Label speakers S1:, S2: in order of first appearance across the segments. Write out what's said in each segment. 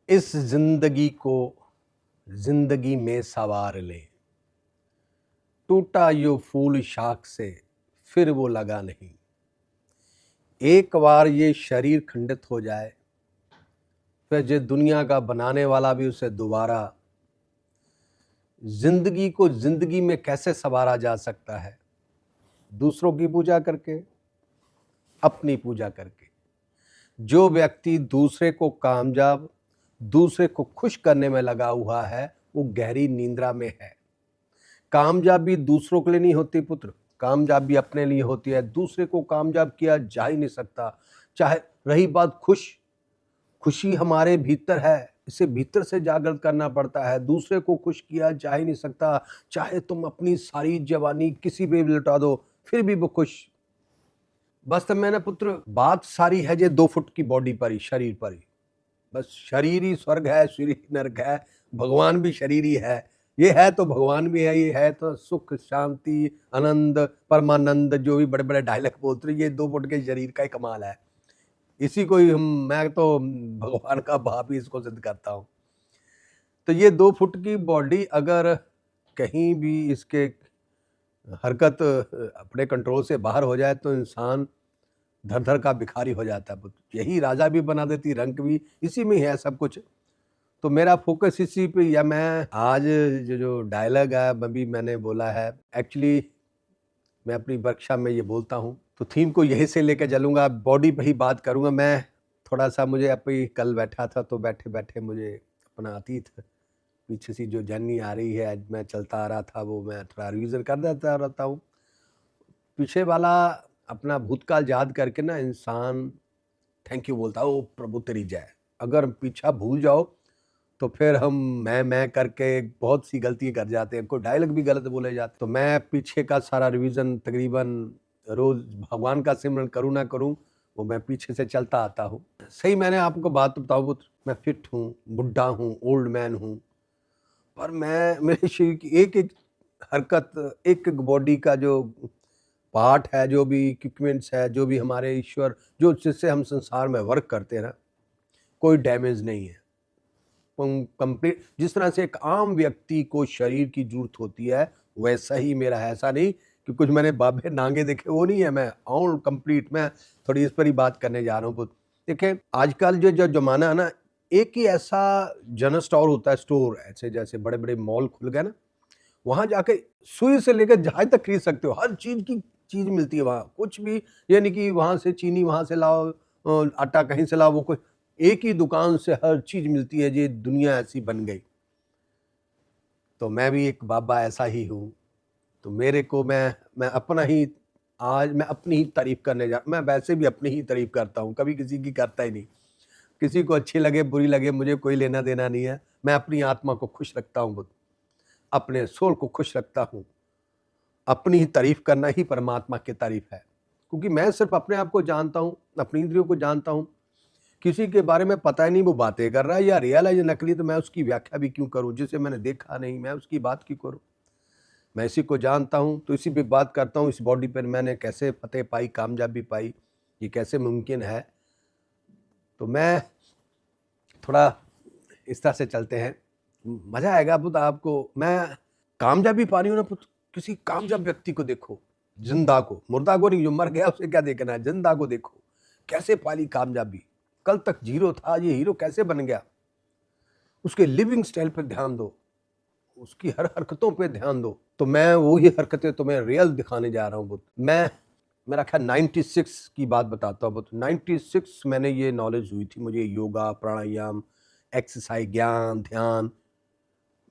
S1: इस जिंदगी को जिंदगी में सवार ले, टूटा यो फूल शाख से फिर वो लगा नहीं। एक बार ये शरीर खंडित हो जाए, फिर जो दुनिया का बनाने वाला भी उसे दोबारा जिंदगी को जिंदगी में कैसे संवारा जा सकता है? दूसरों की पूजा करके, अपनी पूजा करके। जो व्यक्ति दूसरे को कामयाब, दूसरे को खुश करने में लगा हुआ है, वो गहरी निंद्रा में है। कामयाबी दूसरों के लिए नहीं होती पुत्र, कामयाबी अपने लिए होती है। दूसरे को कामयाब किया जा ही नहीं सकता। चाहे रही बात खुशी हमारे भीतर है, इसे भीतर से जागृत करना पड़ता है। दूसरे को खुश किया जा ही नहीं सकता। चाहे तुम अपनी सारी जवानी किसी पे भी लुटा दो, फिर भी वो खुश। बस तो मैंने पुत्र बात सारी है जे 2 फुट की बॉडी पर ही, शरीर पर ही। बस शरीर ही स्वर्ग है, शरीर ही नरक है। भगवान भी शरीर ही है। ये है तो भगवान भी है, ये है तो सुख शांति आनंद परमानंद, जो भी बड़े बड़े डायलॉग बोलते हैं, ये 2 फुट के शरीर का ही कमाल है। इसी को ही मैं तो भगवान का भाव ही इसको सिद्ध करता हूँ। तो ये 2 फुट की बॉडी अगर कहीं भी इसके हरकत अपने कंट्रोल से बाहर हो जाए तो इंसान धर धर का भिखारी हो जाता है। यही राजा भी बना देती, रंक भी इसी में है सब कुछ। तो मेरा फोकस इसी पे, या मैं आज जो डायलॉग है अभी मैंने बोला है, एक्चुअली मैं अपनी वर्कशॉप में ये बोलता हूँ, तो थीम को यही से लेकर चलूँगा। बॉडी पे ही बात करूँगा मैं। थोड़ा सा मुझे अभी कल बैठा था तो बैठे बैठे मुझे अपना अतीत पीछे से जो जर्नी आ रही है, आज मैं चलता आ रहा था, वो मैं थोड़ा रिविजन कर देता रहता हूँ। पीछे वाला अपना भूतकाल याद करके ना इंसान थैंक यू बोलता है, ओ प्रभु तेरी जय। अगर पीछा भूल जाओ तो फिर हम मैं करके बहुत सी गलतियां कर जाते हैं, कोई डायलॉग भी गलत बोले जाते। तो मैं पीछे का सारा रिवीजन तकरीबन रोज भगवान का सिमरन करूँ ना करूँ, वो मैं पीछे से चलता आता हूँ। सही मैंने आपको बात बताऊँ पुत्र, मैं फिट हूँ, बुढ़ा हूँ, ओल्ड मैन हूँ, पर मैं मेरे शरीर की एक एक हरकत, एक एक बॉडी का जो पार्ट है, जो भी इक्विपमेंट्स है, जो भी हमारे ईश्वर जो जिससे हम संसार में वर्क करते हैं ना, कोई डैमेज नहीं है। कंप्लीट जिस तरह से एक आम व्यक्ति को शरीर की जरूरत होती है, वैसा ही मेरा है। ऐसा नहीं कि कुछ मैंने बाबे नांगे देखे, वो नहीं है। मैं ऑल कंप्लीट, मैं थोड़ी इस पर ही बात करने जा रहा हूँ। देखिए आजकल जो जमाना है ना, एक ही ऐसा जनरल स्टोर होता है, स्टोर ऐसे जैसे बड़े बड़े मॉल खुल गए ना, वहां जाके सुई से लेकर जहाज तक खरीद सकते हो। हर चीज की चीज मिलती है वहां। कुछ भी ये नहीं कि वहां से चीनी वहां से लाओ, आटा कहीं से लाओ, वो कोई एक ही दुकान से हर चीज मिलती है। ये दुनिया ऐसी बन गई। तो मैं भी एक बाबा ऐसा ही हूँ। तो मेरे को मैं अपना ही, आज मैं अपनी ही तारीफ करने जा, मैं वैसे भी अपनी ही तारीफ करता हूँ, कभी किसी की करता ही नहीं। किसी को अच्छी लगे बुरी लगे मुझे कोई लेना देना नहीं है। मैं अपनी आत्मा को खुश रखता हूँ, अपने सोल को खुश रखता हूँ। अपनी ही तारीफ करना ही परमात्मा की तारीफ है, क्योंकि मैं सिर्फ अपने आप को जानता हूँ, अपनी इंद्रियों को जानता हूँ। किसी के बारे में पता ही नहीं वो बातें कर रहा है या रियल है या नकली, तो मैं उसकी व्याख्या भी क्यों करूं? जिसे मैंने देखा नहीं मैं उसकी बात क्यों करूं? मैं इसी को जानता हूं तो इसी पे बात करता हूं। इस बॉडी पर मैंने कैसे फतेह पाई, कामयाबी पाई, ये कैसे मुमकिन है। तो मैं थोड़ा इस तरह से चलते हैं, मजा आएगा पुत आपको। मैं कामयाबी पा रही हूँ ना पुत, किसी कामयाब व्यक्ति को देखो, जिंदा को, मुर्दा को नहीं। जो मर गया उसे क्या देखना है, जिंदा को देखो कैसे पाली कामयाबी। कल तक जीरो था, ये हीरो कैसे बन गया। उसके लिविंग स्टाइल पर ध्यान दो, उसकी हर हरकतों पे ध्यान दो। तो मैं वही हरकतें तुम्हें रियल दिखाने जा रहा हूँ। मैं मेरा ख्याल 96 की बात बताता हूँ। 96 मैंने ये नॉलेज हुई थी मुझे, योगा प्राणायाम एक्सरसाइज ज्ञान ध्यान।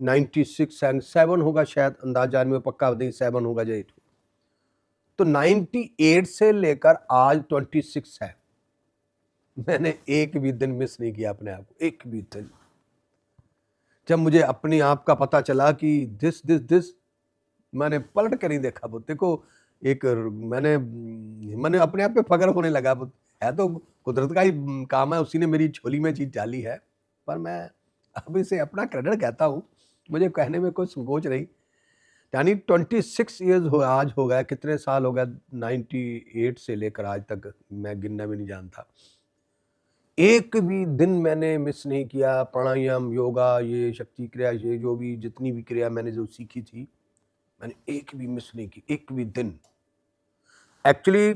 S1: 96 एंड 7 होगा शायद, अंदाजा में पक्का नहीं, 7 होगा या 8। तो 98 से लेकर आज 26 है। मैंने एक भी दिन मिस नहीं किया अपने आप को, एक भी दिन। जब मुझे अपने आप का पता चला कि दिस मैंने पलट कर नहीं देखा। देखो एक मैंने अपने आप पे फख्र होने लगा। है तो कुदरत का ही काम है, उसी ने मेरी झोली में चीज डाली है। पर मैं अब इसे अपना क्रेडिट कहता हूँ, मुझे कहने में कोई संकोच नहीं। यानी 26 ईयर्स आज हो गया, कितने साल हो गए, 98 से लेकर आज तक मैं गिनना भी नहीं जानता। एक भी दिन मैंने मिस नहीं किया। प्राणायाम, योगा, ये शक्ति क्रिया, ये जो भी जितनी भी क्रिया मैंने जो सीखी थी, मैंने एक भी मिस नहीं की, एक भी दिन। एक्चुअली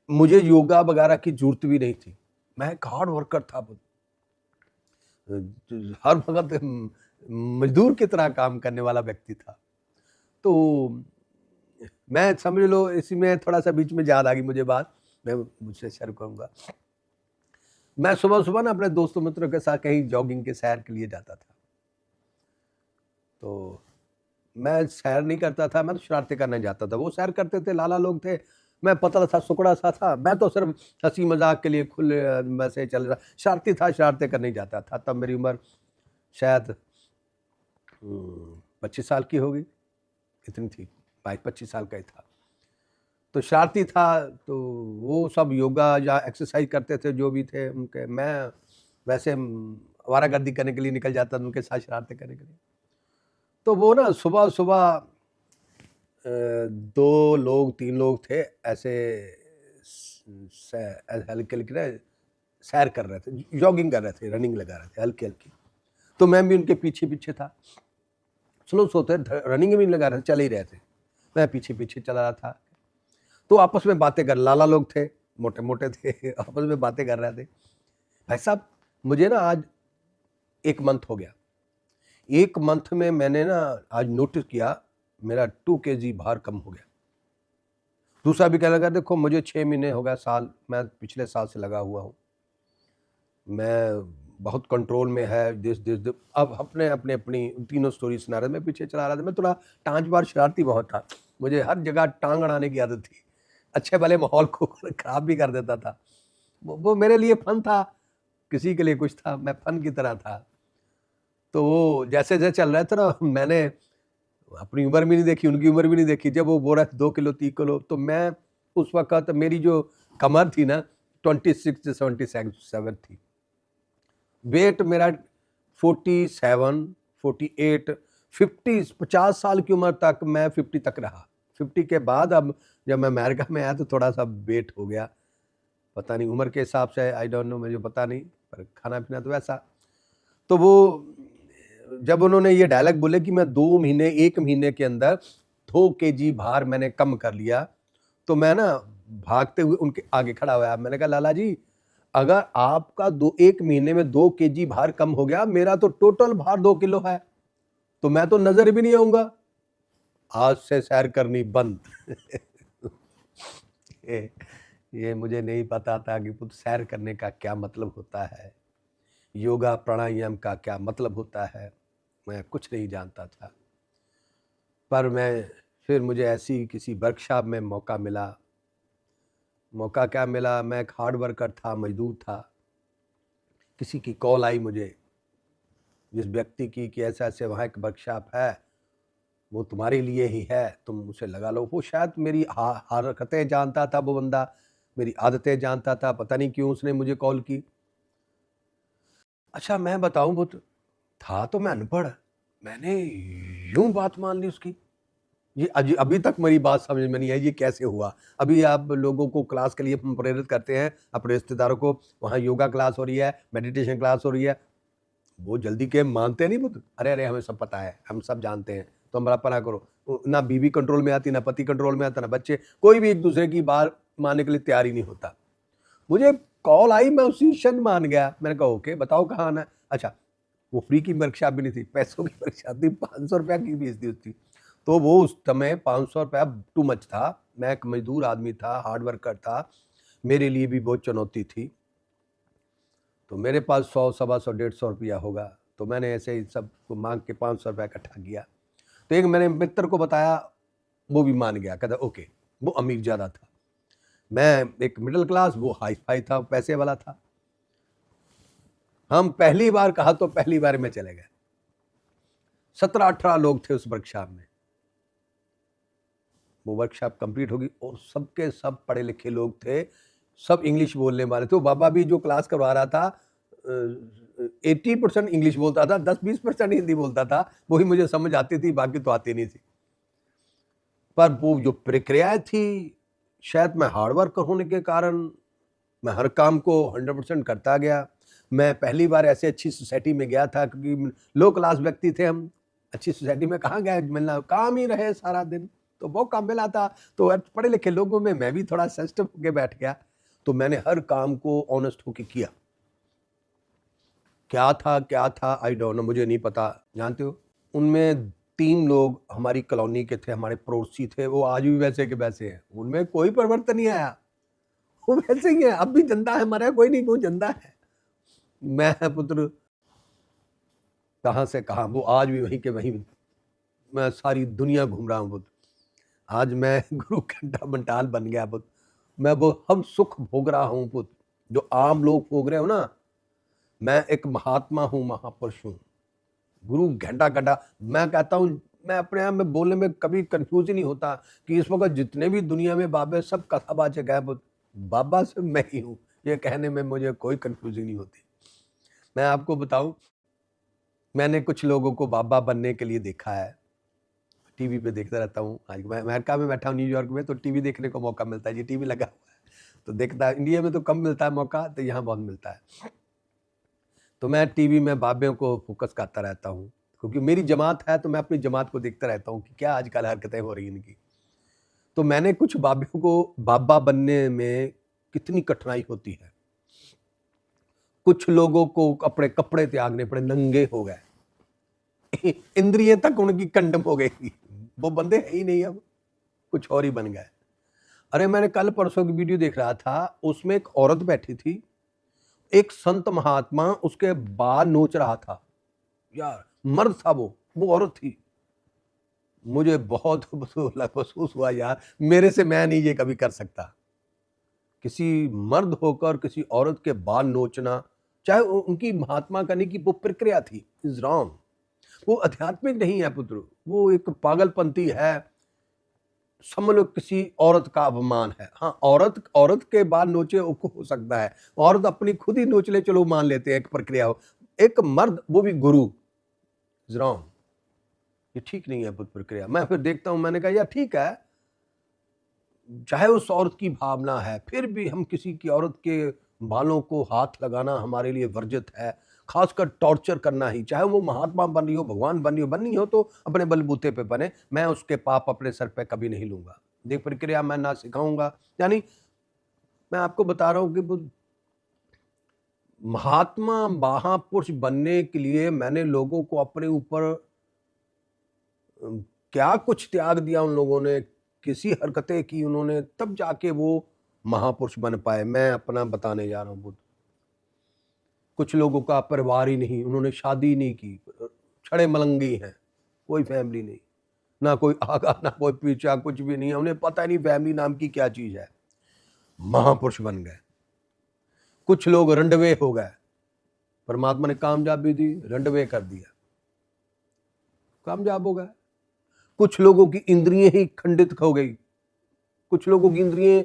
S1: मुझे योगा वगैरह की जरूरत भी नहीं थी। मैं एक हार्ड वर्कर था, हर वक्त मजदूर की तरह काम करने वाला व्यक्ति था। तो मैं समझ लो, इसी में थोड़ा सा बीच में याद आ गई मुझे बात, मैं मुझसे शेयर करूंगा। मैं सुबह सुबह ना अपने दोस्तों मित्रों के साथ कहीं जॉगिंग के सैर के लिए जाता था। तो मैं सैर नहीं करता था, मैं तो शरारतें करने जाता था। वो सैर करते थे, लाला लोग थे, मैं पतला सा सुकड़ा सा था। मैं तो सिर्फ हंसी मजाक के लिए खुले वैसे चल रहा, शरारती था, शरारतें करने जाता था। तब मेरी उम्र शायद 25 साल की होगी, इतनी थी, 22-25 साल का ही था। तो शरारती था। तो वो सब योगा या एक्सरसाइज करते थे जो भी थे उनके, मैं वैसे आवारागर्दी करने के लिए निकल जाता था उनके साथ शरारतें करने के लिए। तो वो ना सुबह सुबह 2 लोग 3 लोग थे ऐसे हल्के हल्के सैर कर रहे थे, जॉगिंग कर रहे थे, रनिंग लगा रहे थे हल्की हल्की। तो मैं भी उनके पीछे पीछे था। स्लो सोते रनिंग भी लगा रहे थे, चल ही रहे थे, मैं पीछे पीछे चला रहा था। तो आपस में बातें कर, लाला लोग थे, मोटे मोटे थे, आपस में बातें कर रहे थे। भाई साहब, मुझे ना आज 1 मंथ हो गया। 1 मंथ में मैंने ना आज नोटिस किया मेरा 2 kg भार कम हो गया। दूसरा भी कहने लगा, देखो मुझे 6 महीने हो गया, साल, मैं पिछले साल से लगा हुआ हूँ, मैं बहुत कंट्रोल में है दिस दिस दिस। अब अपने अपने अपनी तीनों स्टोरी सुना रहे, मैं पीछे चला रहा था। मैं थोड़ा टांचबार शरारती बहुत था, मुझे हर जगह टांग अड़ाने की आदत थी, अच्छे भले माहौल को खराब भी कर देता था। वो मेरे लिए फन था, किसी के लिए कुछ था, मैं फन की तरह था। तो वो जैसे जैसे चल रहा था ना, मैंने अपनी उम्र भी नहीं देखी, उनकी उम्र भी नहीं देखी। जब वो बोल रहा था 2 किलो 3 किलो, तो मैं उस वक्त मेरी जो कमर थी ना 26 से 77 थी। वेट मेरा 47, 48, 50, 50 साल की उम्र तक मैं 50 तक रहा। 50 के बाद अब जब मैं अमेरिका में आया तो थोड़ा सा वेट हो गया, पता नहीं उम्र के हिसाब से, आई डोंट नो, मुझे पता नहीं, पर खाना पीना तो वैसा। तो वो जब उन्होंने ये डायलॉग बोले कि मैं 2 महीने 1 महीने के अंदर 2 kg भार मैंने कम कर लिया, तो मैं ना भागते हुए उनके आगे खड़ा हुआ। मैंने कहा, लाला जी, अगर आपका 1 महीने में 2 kg भार कम हो गया, मेरा तो टोटल भार 2 किलो है, तो मैं तो नजर भी नहीं आऊंगा। आज से सैर करनी बंद। ये मुझे नहीं पता था कि पुत्र सैर करने का क्या मतलब होता है, योगा प्राणायाम का क्या मतलब होता है, मैं कुछ नहीं जानता था। पर फिर मुझे ऐसी किसी वर्कशॉप में मौका मिला। मौका क्या मिला, मैं एक हार्ड वर्कर था, मजदूर था। किसी की कॉल आई मुझे, जिस व्यक्ति की, कि ऐसा ऐसे वहाँ एक वर्कशॉप है, वो तुम्हारे लिए ही है, तुम उसे लगा लो। वो शायद मेरी हरकतें जानता था वो बंदा, मेरी आदतें जानता था, पता नहीं क्यों उसने मुझे कॉल की। अच्छा मैं बताऊं, वो था तो मैं अनपढ़, मैंने यूं बात मान ली उसकी। ये अभी तक मेरी बात समझ में नहीं आई, ये कैसे हुआ। अभी आप लोगों को क्लास के लिए हम प्रेरित करते हैं, अपने रिश्तेदारों को, वहाँ योगा क्लास हो रही है, मेडिटेशन क्लास हो रही है, वो जल्दी के मानते नहीं पुत्र। अरे अरे, हमें सब पता है, हम सब जानते हैं, तो हमारा ना करो। ना बीवी कंट्रोल में आती, ना पति कंट्रोल में आता, ना बच्चे, कोई भी एक दूसरे की बात मानने के लिए तैयार ही नहीं होता। मुझे कॉल आई, मैं उसी क्षण मान गया। मैंने कहा ओके, बताओ कहाँ आना है। अच्छा, वो फ्री की वर्कशॉप भी नहीं थी, पैसों की वर्कशॉप थी, 500 रुपया की फीस थी उसकी। तो वो उस समय 500 रुपया टू मच था। मैं एक मजदूर आदमी था, हार्ड वर्कर था, मेरे लिए भी बहुत चुनौती थी। तो मेरे पास 100, 125, 150 रुपया होगा, तो मैंने ऐसे ही सबको मांग के 500 रुपया इकट्ठा किया। तो एक मैंने मित्र को बताया, वो भी मान गया, कहता ओके। वो अमीर ज़्यादा था, मैं एक मिडिल क्लास, वो हाई फाई था, पैसे वाला था। हम पहली बार कहा तो पहली बार में चले गए। 17-18 लोग थे उस वर्कशॉप में। वो वर्कशॉप कंप्लीट होगी और सबके सब पढ़े लिखे लोग थे, सब इंग्लिश बोलने वाले थे। तो बाबा भी जो क्लास करवा रहा था 80% इंग्लिश बोलता था, 10-20% हिंदी बोलता था, वही मुझे समझ आती थी, बाकी तो आती नहीं थी। पर वो जो प्रक्रिया थी, शायद मैं हार्ड वर्कर होने के कारण मैं हर काम को 100% करता गया। मैं पहली बार ऐसे अच्छी सोसाइटी में गया था, क्योंकि लो क्लास व्यक्ति थे हम, अच्छी सोसाइटी में कहाँ गए मिलना, काम ही रहे सारा दिन, तो बहुत काम मिला था। तो पढ़े लिखे लोगों में मैं भी थोड़ा सेंसिटिव होके बैठ गया, तो मैंने हर काम को ऑनेस्ट होके किया। क्या था आई डोंट नो, मुझे नहीं पता। जानते हो, उनमें 3 लोग हमारी कॉलोनी के थे, हमारे पड़ोसी थे, वो आज भी वैसे के वैसे हैं, उनमें कोई परिवर्तन नहीं आया, वो वैसे ही है। अब भी जिंदा है, मरा कोई नहीं, वो जिंदा है। मैं पुत्र कहाँ से कहाँ, वो आज भी वहीं के वहीं, मैं सारी दुनिया घूम रहा हूँ पुत्र। आज मैं गुरु घंटा मंटाल बन गया पुत्र, मैं वो हम सुख भोग रहा हूँ पुत्र, जो आम लोग भोग रहे हो ना। मैं एक महात्मा हूँ, महापुरुष हूँ, गुरु घंटा घंटा। मैं कहता हूँ, मैं अपने आप में बोलने में कभी कंफ्यूज ही नहीं होता कि इस वक्त जितने भी दुनिया में बाबे सब कथावाचक है पुत्र, बाबा से मैं ही हूँ, ये कहने में मुझे कोई कंफ्यूजन नहीं होती। मैं आपको बताऊं, मैंने कुछ लोगों को बाबा बनने के लिए देखा है, टीवी पे देखता रहता हूँ। आज मैं अमेरिका में बैठा हूँ, न्यूयॉर्क में, तो टीवी देखने को मौका मिलता है, ये टीवी लगा हुआ है तो देखता है। इंडिया में तो कम मिलता है मौका, तो यहाँ बहुत मिलता है। तो मैं टीवी में बाबे को फोकस करता रहता हूँ, क्योंकि मेरी जमात है, तो मैं अपनी जमात को देखता रहता हूँ कि क्या आजकल हरकतें हो रही इनकी। तो मैंने कुछ बाबियों को बाबा बनने में कितनी कठिनाई होती है। कुछ लोगों को अपने कपड़े त्यागने पड़े, नंगे हो गए, इंद्रियां तक उनकी कंडम हो गई, वो बंदे है ही नहीं, अब कुछ और ही बन गए। अरे मैंने कल परसों की वीडियो देख रहा था, उसमें एक औरत बैठी थी, एक संत महात्मा उसके बाल नोच रहा था। यार मर्द था वो औरत थी। मुझे बहुत महसूस हुआ, यार मेरे से मैं नहीं ये कभी कर सकता। किसी मर्द होकर किसी औरत के बाल नोचना, चाहे उनकी महात्मा करने की वो प्रक्रिया थी, इज रॉन्ग। वो आध्यात्मिक नहीं है पुत्र, वो एक पागलपंती है। समझ लो किसी औरत का अपमान है। हाँ, औरत के बाल नोचे हो सकता है, औरत अपनी खुद ही नोच ले, चलो मान लेते हैं एक प्रक्रिया हो। एक मर्द, वो भी गुरु, इज रॉन्ग, ये ठीक नहीं है पुत्र प्रक्रिया। मैं फिर देखता हूं, मैंने कहा यार ठीक है, चाहे उस औरत की भावना है, फिर भी हम किसी की औरत के बालों को हाथ लगाना हमारे लिए वर्जित है। खासकर टॉर्चर करना ही, चाहे वो महात्मा बन रही हो, भगवान बननी हो तो अपने बलबूते पे बने। मैं उसके पाप अपने सर पे कभी नहीं लूंगा, देख प्रक्रिया मैं ना सिखाऊंगा। यानी मैं आपको बता रहा हूं कि महात्मा महापुरुष बनने के लिए मैंने लोगों को अपने ऊपर क्या कुछ त्याग दिया उन लोगों ने, किसी हरकतें की उन्होंने, तब जाके वो महापुरुष बन पाए। मैं अपना बताने जा रहा हूँ बुद्ध। कुछ लोगों का परिवार ही नहीं, उन्होंने शादी नहीं की, छड़े मलंगी हैं, कोई फैमिली नहीं, ना कोई आगा ना कोई पीछा, कुछ भी नहीं है, उन्हें पता नहीं फैमिली नाम की क्या चीज है, महापुरुष बन गए। कुछ लोग रंडवे हो गए, परमात्मा ने कामयाब भी दी, रंडवे कर दिया, कामयाब हो गए। कुछ लोगों की इंद्रियां ही खंडित हो गई, कुछ लोगों की इंद्रियां,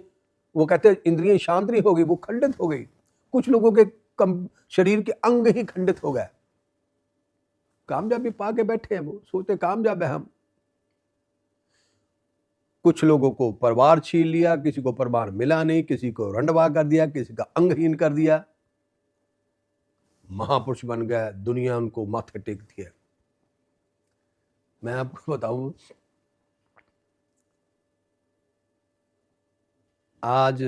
S1: वो कहते हैं इंद्रियां शांत नहीं हो गई, वो खंडित हो गई। कुछ लोगों के शरीर के अंग ही खंडित हो गए, कामयाबी पाके बैठे हैं, वो सोचते कामयाब है हम। कुछ लोगों को परिवार छीन लिया, किसी को परिवार मिला नहीं, किसी को रंडवा कर दिया, किसी का अंगहीन कर दिया, महापुरुष बन गए, दुनिया उनको माथे टेकती है। मैं आपको बताऊं, आज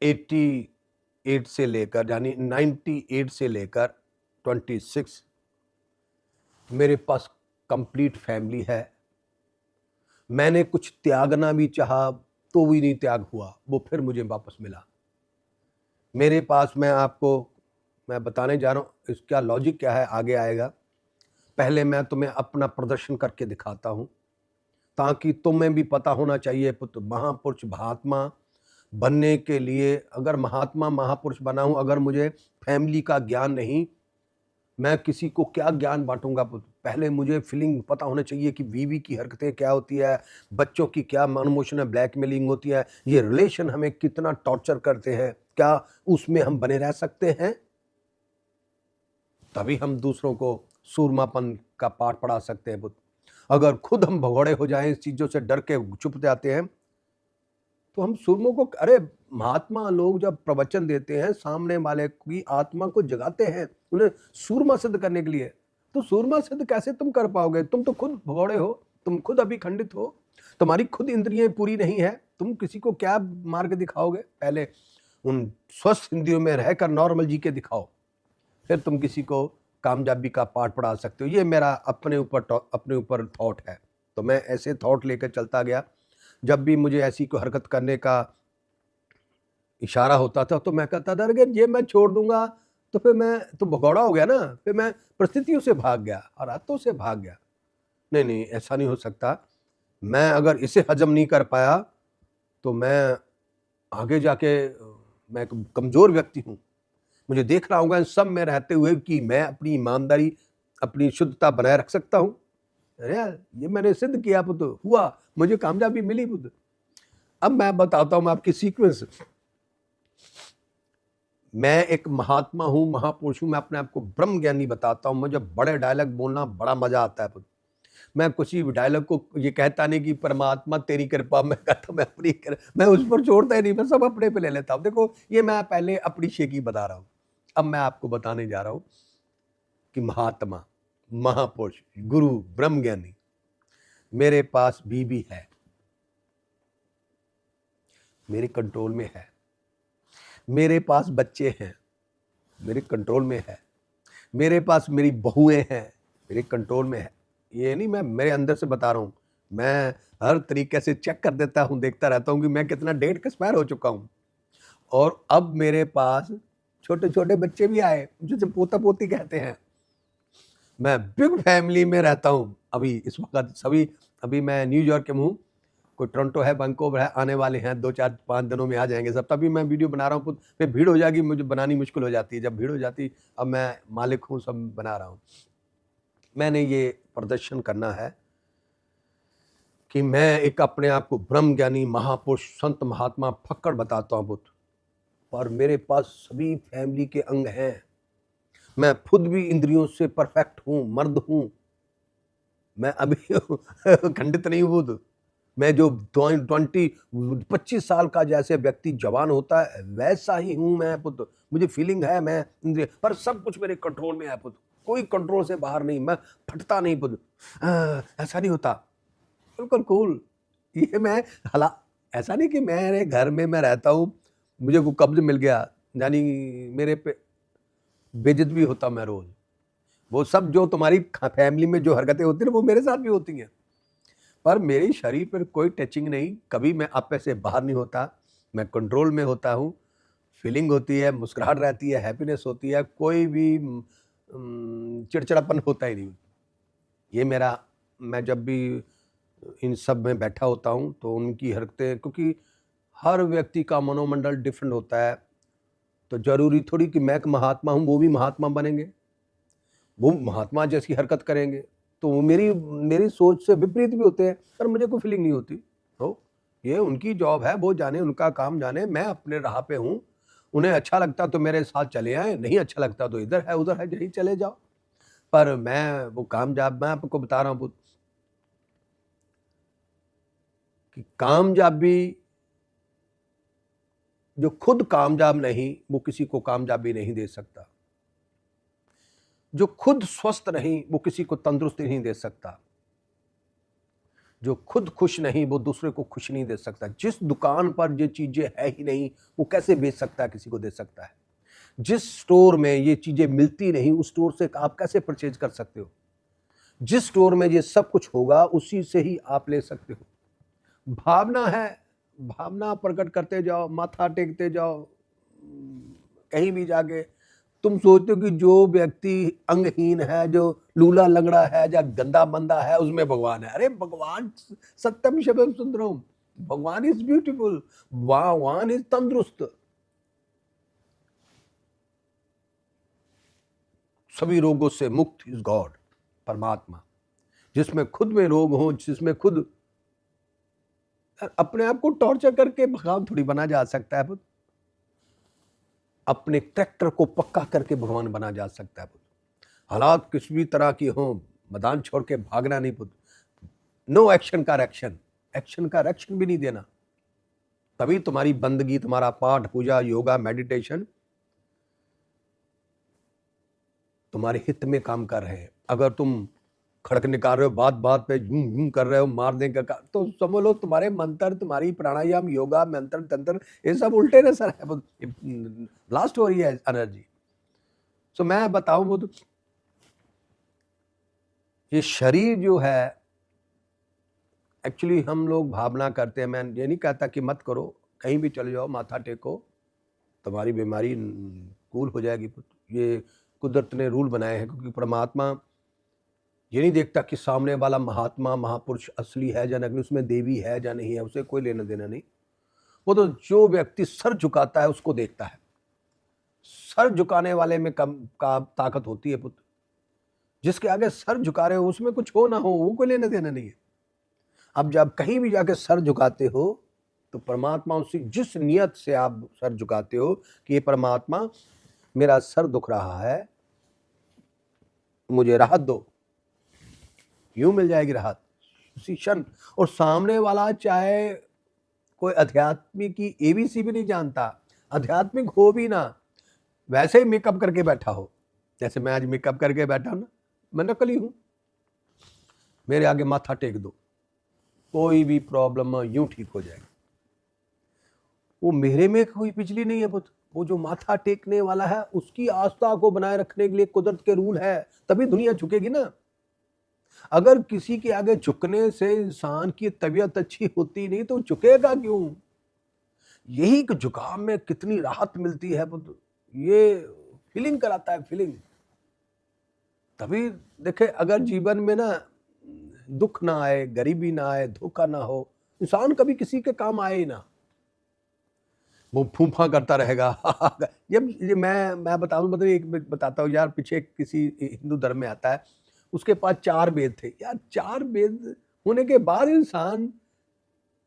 S1: 88 से लेकर, यानी 98 से लेकर 26 मेरे पास कंप्लीट फैमिली है। मैंने कुछ त्यागना भी चाहा तो भी नहीं त्याग हुआ, वो फिर मुझे वापस मिला। मेरे पास, मैं बताने जा रहा हूँ, इसका लॉजिक क्या है आगे आएगा। पहले मैं तुम्हें अपना प्रदर्शन करके दिखाता हूँ, ताकि तुम्हें भी पता होना चाहिए पुत्र, महापुरुष महात्मा बनने के लिए, अगर महात्मा महापुरुष बना हूं, अगर मुझे फैमिली का ज्ञान नहीं, मैं किसी को क्या ज्ञान बांटूंगा पुत्र। पहले मुझे फीलिंग पता होना चाहिए कि बीवी की हरकतें क्या होती है, बच्चों की क्या इमोशनल ब्लैकमेलिंग होती है, ये रिलेशन हमें कितना टॉर्चर करते हैं, क्या उसमें हम बने रह सकते हैं। तभी हम दूसरों को सूरमापन का पाठ पढ़ा सकते हैं पुत्र। अगर खुद हम भगोड़े हो जाएं, इस चीजों से डर के चुप जाते हैं, तो हम सूरमों को, अरे महात्मा लोग जब प्रवचन देते हैं सामने वाले की आत्मा को जगाते हैं उन्हें सूरमा सिद्ध करने के लिए, तो सूरमा सिद्ध कैसे तुम कर पाओगे? तुम तो खुद भगोड़े हो, तुम खुद अभी खंडित हो, तुम्हारी खुद इंद्रियां पूरी नहीं है, तुम किसी को क्या मार के दिखाओगे? पहले उन स्वस्थ इंद्रियों में रहकर नॉर्मल जी के दिखाओ, फिर तुम किसी को कामयाबी का पाठ पढ़ा सकते हो। ये मेरा अपने ऊपर थॉट है। तो मैं ऐसे थॉट लेकर चलता गया। जब भी मुझे ऐसी कोई हरकत करने का इशारा होता था तो मैं कहता था अरे ये मैं छोड़ दूंगा तो फिर मैं तो भगौड़ा हो गया ना, फिर मैं परिस्थितियों से भाग गया, हालातों से भाग गया। नहीं नहीं, ऐसा नहीं हो सकता। मैं अगर इसे हजम नहीं कर पाया तो मैं आगे जाके मैं एक कमजोर व्यक्ति हूँ। मुझे देखना होगा इन सब में रहते हुए कि मैं अपनी ईमानदारी, अपनी शुद्धता बनाए रख सकता हूँ। अरे यार, ये मैंने सिद्ध किया पुत्र, हुआ, मुझे कामयाबी मिली पुत्र। अब मैं बताता हूँ आपकी सीक्वेंस। मैं एक महात्मा हूँ, महापुरुष हूँ, मैं अपने आप को ब्रह्म ज्ञानी बताता हूँ। मुझे बड़े डायलॉग बोलना बड़ा मजा आता है पुत्र। मैं कुछ ही डायलॉग को ये कहता नहीं कि परमात्मा तेरी कृपा, मैं कहता मैं उस पर छोड़ता ही नहीं, मैं सब अपने पे ले लेता हूँ। देखो, ये मैं पहले अपनी शेखी बता रहा हूँ। अब मैं आपको बताने जा रहा हूँ कि महात्मा, महापुरुष, गुरु, ब्रह्म ज्ञानी, मेरे पास बीबी है, मेरे कंट्रोल में है। मेरे पास बच्चे हैं, मेरे कंट्रोल में है। मेरे पास मेरी बहुएं हैं, मेरे कंट्रोल में है। ये नहीं मैं मेरे अंदर से बता रहा हूँ, मैं हर तरीके से चेक कर देता हूँ, देखता रहता हूँ कि मैं कितना डेट एक्सपायर हो चुका हूँ। और अब मेरे पास छोटे छोटे बच्चे भी आए जिसे पोता पोती कहते हैं। मैं बिग फैमिली में रहता हूँ अभी इस वक्त। सभी, अभी मैं न्यूयॉर्क में हूँ, कोई टोरंटो है, वैंकूवर है, आने वाले हैं 2-4-5 दिनों में आ जाएंगे सब। तभी मैं वीडियो बना रहा हूँ, फिर भीड़ हो जाएगी, मुझे बनानी मुश्किल हो जाती है। जब भीड़ हो जाती, अब मैं मालिक हूँ, सब बना रहा हूँ। मैंने ये प्रदर्शन करना है कि मैं एक अपने आप को ब्रह्म ज्ञानी, महापुरुष, संत, महात्मा फक्कड़ बताता हूँ पुत्र, पर मेरे पास सभी फैमिली के अंग हैं। मैं खुद भी इंद्रियों से परफेक्ट हूँ, मर्द हूँ। मैं अभी खंडित नहीं हूँ। मैं जो 25 साल का जैसे व्यक्ति जवान होता है वैसा ही हूं मैं पुत्र। मुझे फीलिंग है, मैं इंद्रिय, पर सब कुछ मेरे कंट्रोल में है पुत्र। कोई कंट्रोल से बाहर नहीं, मैं फटता नहीं पुत्र। ऐसा नहीं होता, बिल्कुल कूल। ये मैं हला, ऐसा नहीं कि मेरे घर में मैं रहता हूँ, मुझे को कब्ज मिल गया यानी मेरे पे बेइज्जत भी होता मैं रोज। वो सब जो तुम्हारी फैमिली में जो हरकतें होती है वो मेरे साथ भी होती हैं, पर मेरे शरीर पर कोई टचिंग नहीं। कभी मैं आपे से बाहर नहीं होता, मैं कंट्रोल में होता हूँ। फीलिंग होती है, मुस्कुराहट रहती है, हैप्पीनेस होती है, कोई भी चिड़चिड़ापन होता ही नहीं। ये मेरा, मैं जब भी इन सब में बैठा होता हूँ तो उनकी हरकतें, क्योंकि हर व्यक्ति का मनोमंडल डिफरेंट होता है, तो जरूरी थोड़ी कि मैं एक महात्मा हूँ वो भी महात्मा बनेंगे, वो महात्मा जैसी हरकत करेंगे। तो वो मेरी मेरी सोच से विपरीत भी होते हैं, पर मुझे कोई फीलिंग नहीं होती। तो ये उनकी जॉब है, वो जाने, उनका काम जाने। मैं अपने राह पे हूँ, उन्हें अच्छा लगता तो मेरे साथ चले आए, नहीं अच्छा लगता तो इधर है उधर है, यहीं चले जाओ। पर मैं वो कामयाब, मैं आपको बता रहा हूँ कि कामयाबी, जो खुद कामयाब नहीं वो किसी को कामयाबी नहीं दे सकता। जो खुद स्वस्थ नहीं वो किसी को तंदुरुस्ती नहीं दे सकता। जो खुद खुश नहीं वो दूसरे को खुश नहीं दे सकता। जिस दुकान पर ये चीजें है ही नहीं वो कैसे बेच सकता है, किसी को दे सकता है। जिस स्टोर में ये चीजें मिलती नहीं उस स्टोर से आप कैसे परचेज कर सकते हो। जिस स्टोर में ये सब कुछ होगा उसी से ही आप ले सकते हो। भावना है, भावना प्रकट करते जाओ, माथा टेकते जाओ, कहीं भी जाके तुम सोचते हो कि जो व्यक्ति अंगहीन है, जो लूला लंगड़ा है या गंदा बंदा है उसमें भगवान है। अरे भगवान सत्यम शिवम सुंदरम, भगवान इज ब्यूटीफुल, भगवान इज तंदुरुस्त। सभी रोगों से मुक्त इज गॉड, परमात्मा। जिसमें खुद में रोग हो, जिसमें खुद, अपने आप को टॉर्चर करके भगवान थोड़ी बना जा सकता है। अपने कैरेक्टर को पक्का करके भगवान बना जा सकता है। हालात किसी भी तरह की हो, मैदान छोड़ के भागना नहीं पुत्र। नो एक्शन का रिएक्शन, एक्शन का रिएक्शन भी नहीं देना। तभी तुम्हारी बंदगी, तुम्हारा पाठ पूजा, योगा, मेडिटेशन तुम्हारे हित में काम कर रहे हैं। अगर तुम खड़क निकाल रहे हो, बात बात पे कर रहे हो, मारने का तो समझ लो तुम्हारे मंत्र, तुम्हारी प्राणायाम, योगा, मंत्र तंत्र, ये सब उल्टे ना सर है, ब्लास्ट हो रही है एनर्जी। सो मैं बताऊं वो तो ये शरीर जो है, एक्चुअली हम लोग भावना करते हैं। मैं ये नहीं कहता कि मत करो, कहीं भी चले जाओ, माथा टेको, तुम्हारी बीमारी कूल हो जाएगी। ये कुदरत ने रूल बनाए हैं, क्योंकि परमात्मा ये नहीं देखता कि सामने वाला महात्मा महापुरुष असली है या नहीं, उसमें देवी है या नहीं है, उसे कोई लेना देना नहीं। वो तो जो व्यक्ति सर झुकाता है उसको देखता है। सर झुकाने वाले में कम का ताकत होती है पुत्र। जिसके आगे सर झुका रहे हो उसमें कुछ हो ना हो, वो कोई लेना देना नहीं है। अब जब कहीं भी जाके सर झुकाते हो तो परमात्मा उसी जिस नियत से आप सर झुकाते हो कि ये परमात्मा मेरा सर दुख रहा है, मुझे राहत दो, यूं मिल जाएगी राहत उसी क्षण। और सामने वाला चाहे कोई अध्यात्मिक की एबीसी भी नहीं जानता, आध्यात्मिक हो भी ना, वैसे ही मेकअप करके बैठा हो, जैसे मैं आज मेकअप करके बैठा हूं ना, मैं नकली हूं, मेरे आगे माथा टेक दो, कोई भी प्रॉब्लम यूं ठीक हो जाएगी। वो मेरे में कोई बिजली नहीं है पुत्र, वो जो माथा टेकने वाला है उसकी आस्था को बनाए रखने के लिए कुदरत के रूल है, तभी दुनिया झुकेगी ना। अगर किसी के आगे झुकने से इंसान की तबीयत अच्छी होती नहीं तो झुकेगा क्यों? यही कि झुकाव में कितनी राहत मिलती है पुत्र, ये फीलिंग कराता है, फीलिंग। तभी देखे, अगर जीवन में ना दुख ना आए, गरीबी ना आए, धोखा ना हो, इंसान कभी किसी के काम आए ही ना, वो फूफा करता रहेगा। ये मैं बताऊं, मतलब एक बताता हूँ यार, पीछे किसी हिंदू धर्म में आता है, उसके पास 4 वेद थे यार। 4 वेद होने के बाद इंसान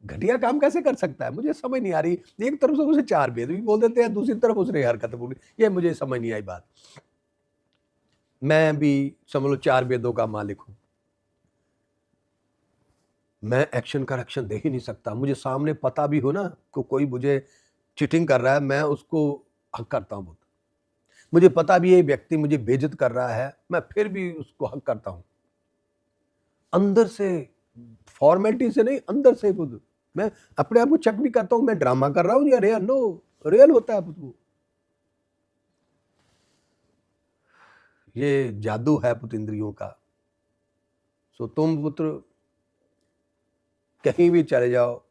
S1: घटिया काम कैसे कर सकता है, मुझे समझ नहीं आ रही। एक तरफ से उसे 4 वेद भी बोल देते हैं, दूसरी तरफ उसने हरकत बोली, ये मुझे समझ नहीं आई बात। मैं भी समझ लो 4 वेदों का मालिक हूं, मैं एक्शन का एक्शन दे ही नहीं सकता। मुझे सामने पता भी हो ना को कोई मुझे चीटिंग कर रहा है, मैं उसको हक करता हूं। मुझे पता भी है व्यक्ति मुझे बेइज्जत कर रहा है, मैं फिर भी उसको हक करता हूं, अंदर से, फॉर्मेलिटी से नहीं, अंदर से खुद मैं अपने आप को चेक भी करता हूं, मैं ड्रामा कर रहा हूं या रियल। नो, रियल होता है पुत्र, ये जादू है पुत्र इंद्रियों का। सो तुम पुत्र कहीं भी चले जाओ,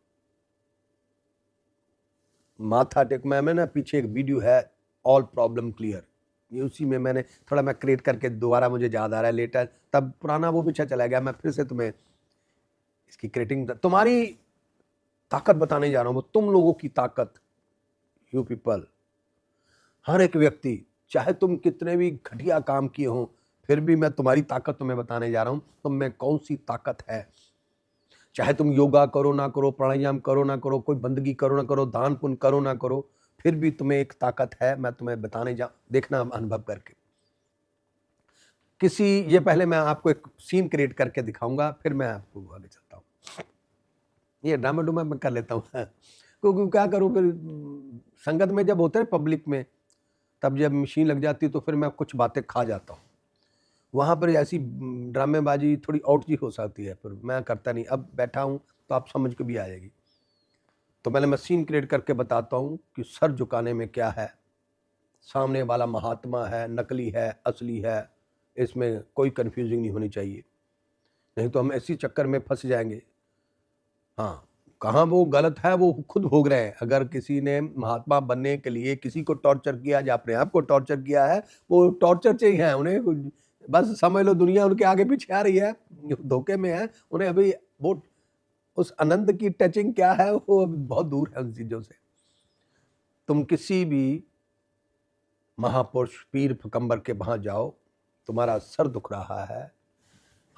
S1: माथा टेक। मैं ना पीछे एक वीडियो है, ऑल प्रॉब्लम क्लियर, ये उसी में मैंने थोड़ा मैं क्रिएट करके दोबारा मुझे याद आ रहा है लेटर, तब पुराना वो पीछे चला गया, मैं फिर से तुम्हें इसकी क्रिएटिंग, तुम्हारी ताकत बताने जा रहा हूं, तुम लोगों की ताकत, यू पीपल, हर एक व्यक्ति, चाहे तुम कितने भी घटिया काम किए हो, फिर भी मैं तुम्हारी ताकत तुम्हें बताने जा रहा हूं, तुम में कौन सी ताकत है। चाहे तुम योगा करो ना करो, प्राणायाम करो ना करो, कोई बंदगी करो ना करो, दान पुण्य करो ना करो, फिर भी तुम्हें एक ताकत है, मैं तुम्हें बताने जा, देखना अनुभव करके। किसी, ये पहले मैं आपको एक सीन क्रिएट करके दिखाऊंगा, फिर मैं आपको आगे चलता हूँ। ये ड्रामा डूमा मैं कर लेता हूँ क्योंकि क्या करूँ फिर, संगत में जब होते हैं पब्लिक में, तब जब मशीन लग जाती तो फिर मैं कुछ बातें खा जाता हूँ, वहाँ पर ऐसी ड्रामेबाजी थोड़ी आउट जी हो सकती है, फिर मैं करता नहीं। अब बैठा हूँ तो आप समझ के भी आ जाएगी। तो पहले मैं सीन क्रिएट करके बताता हूँ कि सर झुकाने में क्या है, सामने वाला महात्मा है, नकली है, असली है, इसमें कोई कंफ्यूजिंग नहीं होनी चाहिए, नहीं तो हम ऐसी चक्कर में फंस जाएंगे। हाँ, कहाँ वो गलत है वो खुद भोग रहे हैं। अगर किसी ने महात्मा बनने के लिए किसी को टॉर्चर किया या अपने आप को टॉर्चर किया है, वो टॉर्चर से ही है, उन्हें बस समझ लो दुनिया उनके आगे पीछे आ रही है, धोखे में है, उन्हें अभी वो उस आनंद की टचिंग क्या है वो अभी बहुत दूर है उन चीजों से। तुम किसी भी महापुरुष पीर पैगंबर के वहां जाओ, तुम्हारा सर दुख रहा है,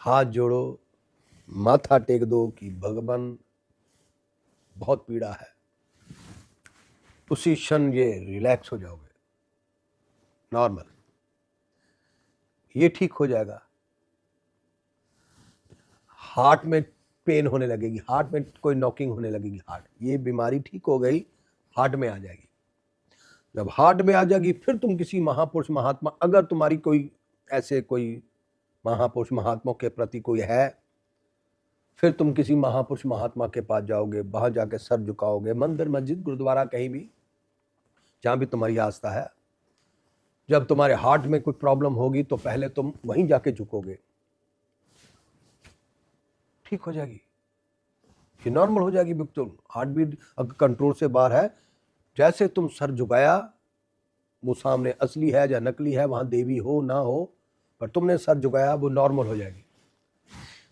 S1: हाथ जोड़ो, माथा टेक दो कि भगवान बहुत पीड़ा है, उसी क्षण ये रिलैक्स हो जाओगे, नॉर्मल, ये ठीक हो जाएगा। हार्ट में पेन होने लगेगी, हार्ट में कोई नॉकिंग होने लगेगी, हार्ट, ये बीमारी ठीक हो गई, हार्ट में आ जाएगी। जब हार्ट में आ जाएगी फिर तुम किसी महापुरुष महात्मा, अगर तुम्हारी कोई ऐसे कोई महापुरुष महात्मा के प्रति कोई है, फिर तुम किसी महापुरुष महात्मा के पास जाओगे, वहां जाके सर झुकाओगे, मंदिर मस्जिद गुरुद्वारा कहीं भी जहां भी तुम्हारी आस्था है। जब तुम्हारे हार्ट में कोई प्रॉब्लम होगी तो पहले तुम वहीं जाके झुकोगे, ठीक हो जाएगी, ये नॉर्मल हो जाएगी। बिल्कुल हार्ट बीट अगर कंट्रोल से बाहर है, जैसे तुम सर झुकाया, वो सामने असली है या नकली है, वहां देवी हो ना हो, पर तुमने सर झुकाया, वो नॉर्मल हो जाएगी।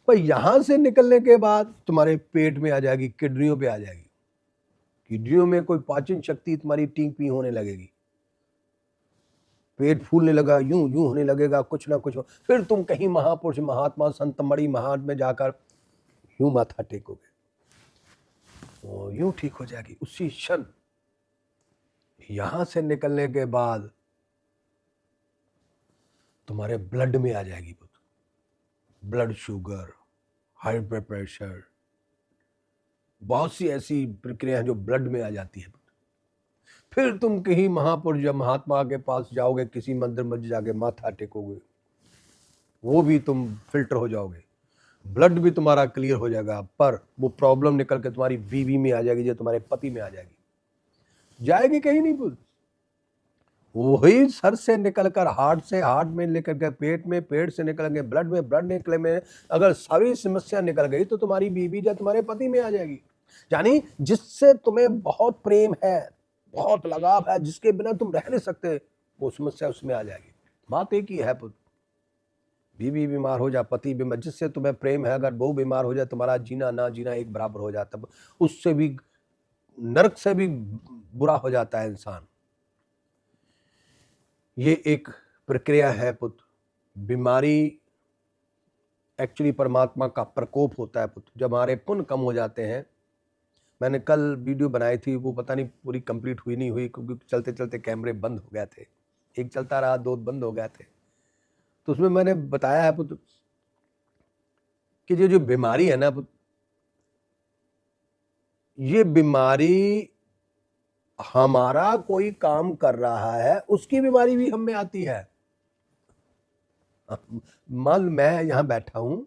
S1: पर यहां से निकलने के बाद तुम्हारे पेट में आ जाएगी, किडनियों पे आ जाएगी, किडनियों में कोई पाचन शक्ति तुम्हारी ठीक पी होने लगेगी, पेट फूलने लगा, यूं यूं होने लगेगा, कुछ ना कुछ हो। फिर तुम कहीं महापुरुष महात्मा संत बड़ी महान में जाकर यूं माथा टेकोगे, तो यूं ठीक हो जाएगी उसी क्षण। यहां से निकलने के बाद तुम्हारे ब्लड में आ जाएगी, blood sugar, high blood pressure, बहुत सी ऐसी प्रक्रिया जो ब्लड में आ जाती है। फिर तुम कहीं महापुरुष या महात्मा के पास जाओगे, किसी मंदिर में जाके माथा टेकोगे, वो भी तुम फिल्टर हो जाओगे, ब्लड भी तुम्हारा क्लियर हो जाएगा, पर वो प्रॉब्लम निकल के तुम्हारी बीवी में आ जाएगी, जो तुम्हारे पति में आ जाएगी कहीं नहीं भूल। वही सर से निकलकर हार्ट से, हार्ट में लेकर के पेट में, पेट से निकल के ब्लड में, ब्लड निकले में, अगर सारी समस्या निकल गई तो तुम्हारी बीवी या तुम्हारे पति में आ जाएगी। यानी जिससे तुम्हें बहुत प्रेम है, बहुत लगाव है, जिसके बिना तुम रह नहीं सकते, वो समस्या उसमें आ जाएगी। बात एक ही है पुत्र, बीवी बीमार हो जाए, पति बीमार, जिससे तुम्हें प्रेम है, अगर वो बीमार हो जाए, तुम्हारा जीना ना जीना एक बराबर हो जाता है, उससे भी नरक से भी बुरा हो जाता है इंसान। ये एक प्रक्रिया है पुत्र। बीमारी एक्चुअली परमात्मा का प्रकोप होता है पुत्र, जब हमारे पुण्य कम हो जाते हैं। मैंने कल वीडियो बनाई थी, वो पता नहीं पूरी कंप्लीट हुई नहीं हुई, क्योंकि चलते चलते कैमरे बंद हो गए थे, एक चलता रहा, दो बंद हो गए थे। तो उसमें मैंने बताया है पुत्र कि जो बीमारी है ना पुत्र, ये बीमारी हमारा कोई काम कर रहा है, उसकी बीमारी भी हम में आती है। मान मैं यहां बैठा हूं,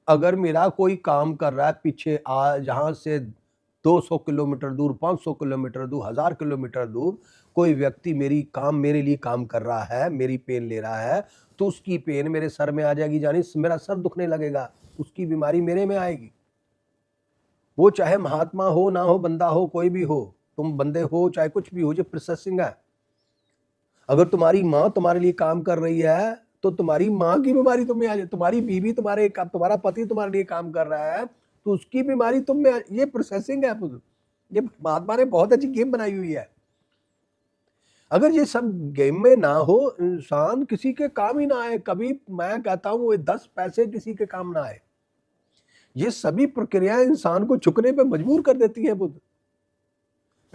S1: अगर मेरा कोई काम कर रहा है पीछे, जहां से 200 किलोमीटर दूर, 500 किलोमीटर दूर, 1000 किलोमीटर दूर कोई व्यक्ति मेरे लिए काम कर रहा है, मेरी पेन ले रहा है, तो उसकी पेन मेरे सर में आ जाएगी, यानी मेरा सर दुखने लगेगा, उसकी बीमारी मेरे में आएगी। वो चाहे महात्मा हो ना हो, बंदा हो, कोई भी हो, तुम बंदे हो चाहे कुछ भी हो, जो प्रोसेसिंग है। अगर तुम्हारी माँ तुम्हारे लिए काम कर रही है तो तुम्हारी माँ की बीमारी तुम्हें आ जाए, तुम्हारी बीवी तुम्हारा पति तुम्हारे लिए काम कर रहा है तो उसकी बीमारी तुम में, ये प्रोसेसिंग है। ये महात्मा ने बहुत अच्छी गेम बनाई हुई है। अगर ये सब गेम में ना हो, इंसान किसी के काम ही ना आए कभी। मैं कहता हूं 10 पैसे किसी के काम ना आए। ये सभी प्रक्रियाएं इंसान को झुकने पे मजबूर कर देती है बुद्ध।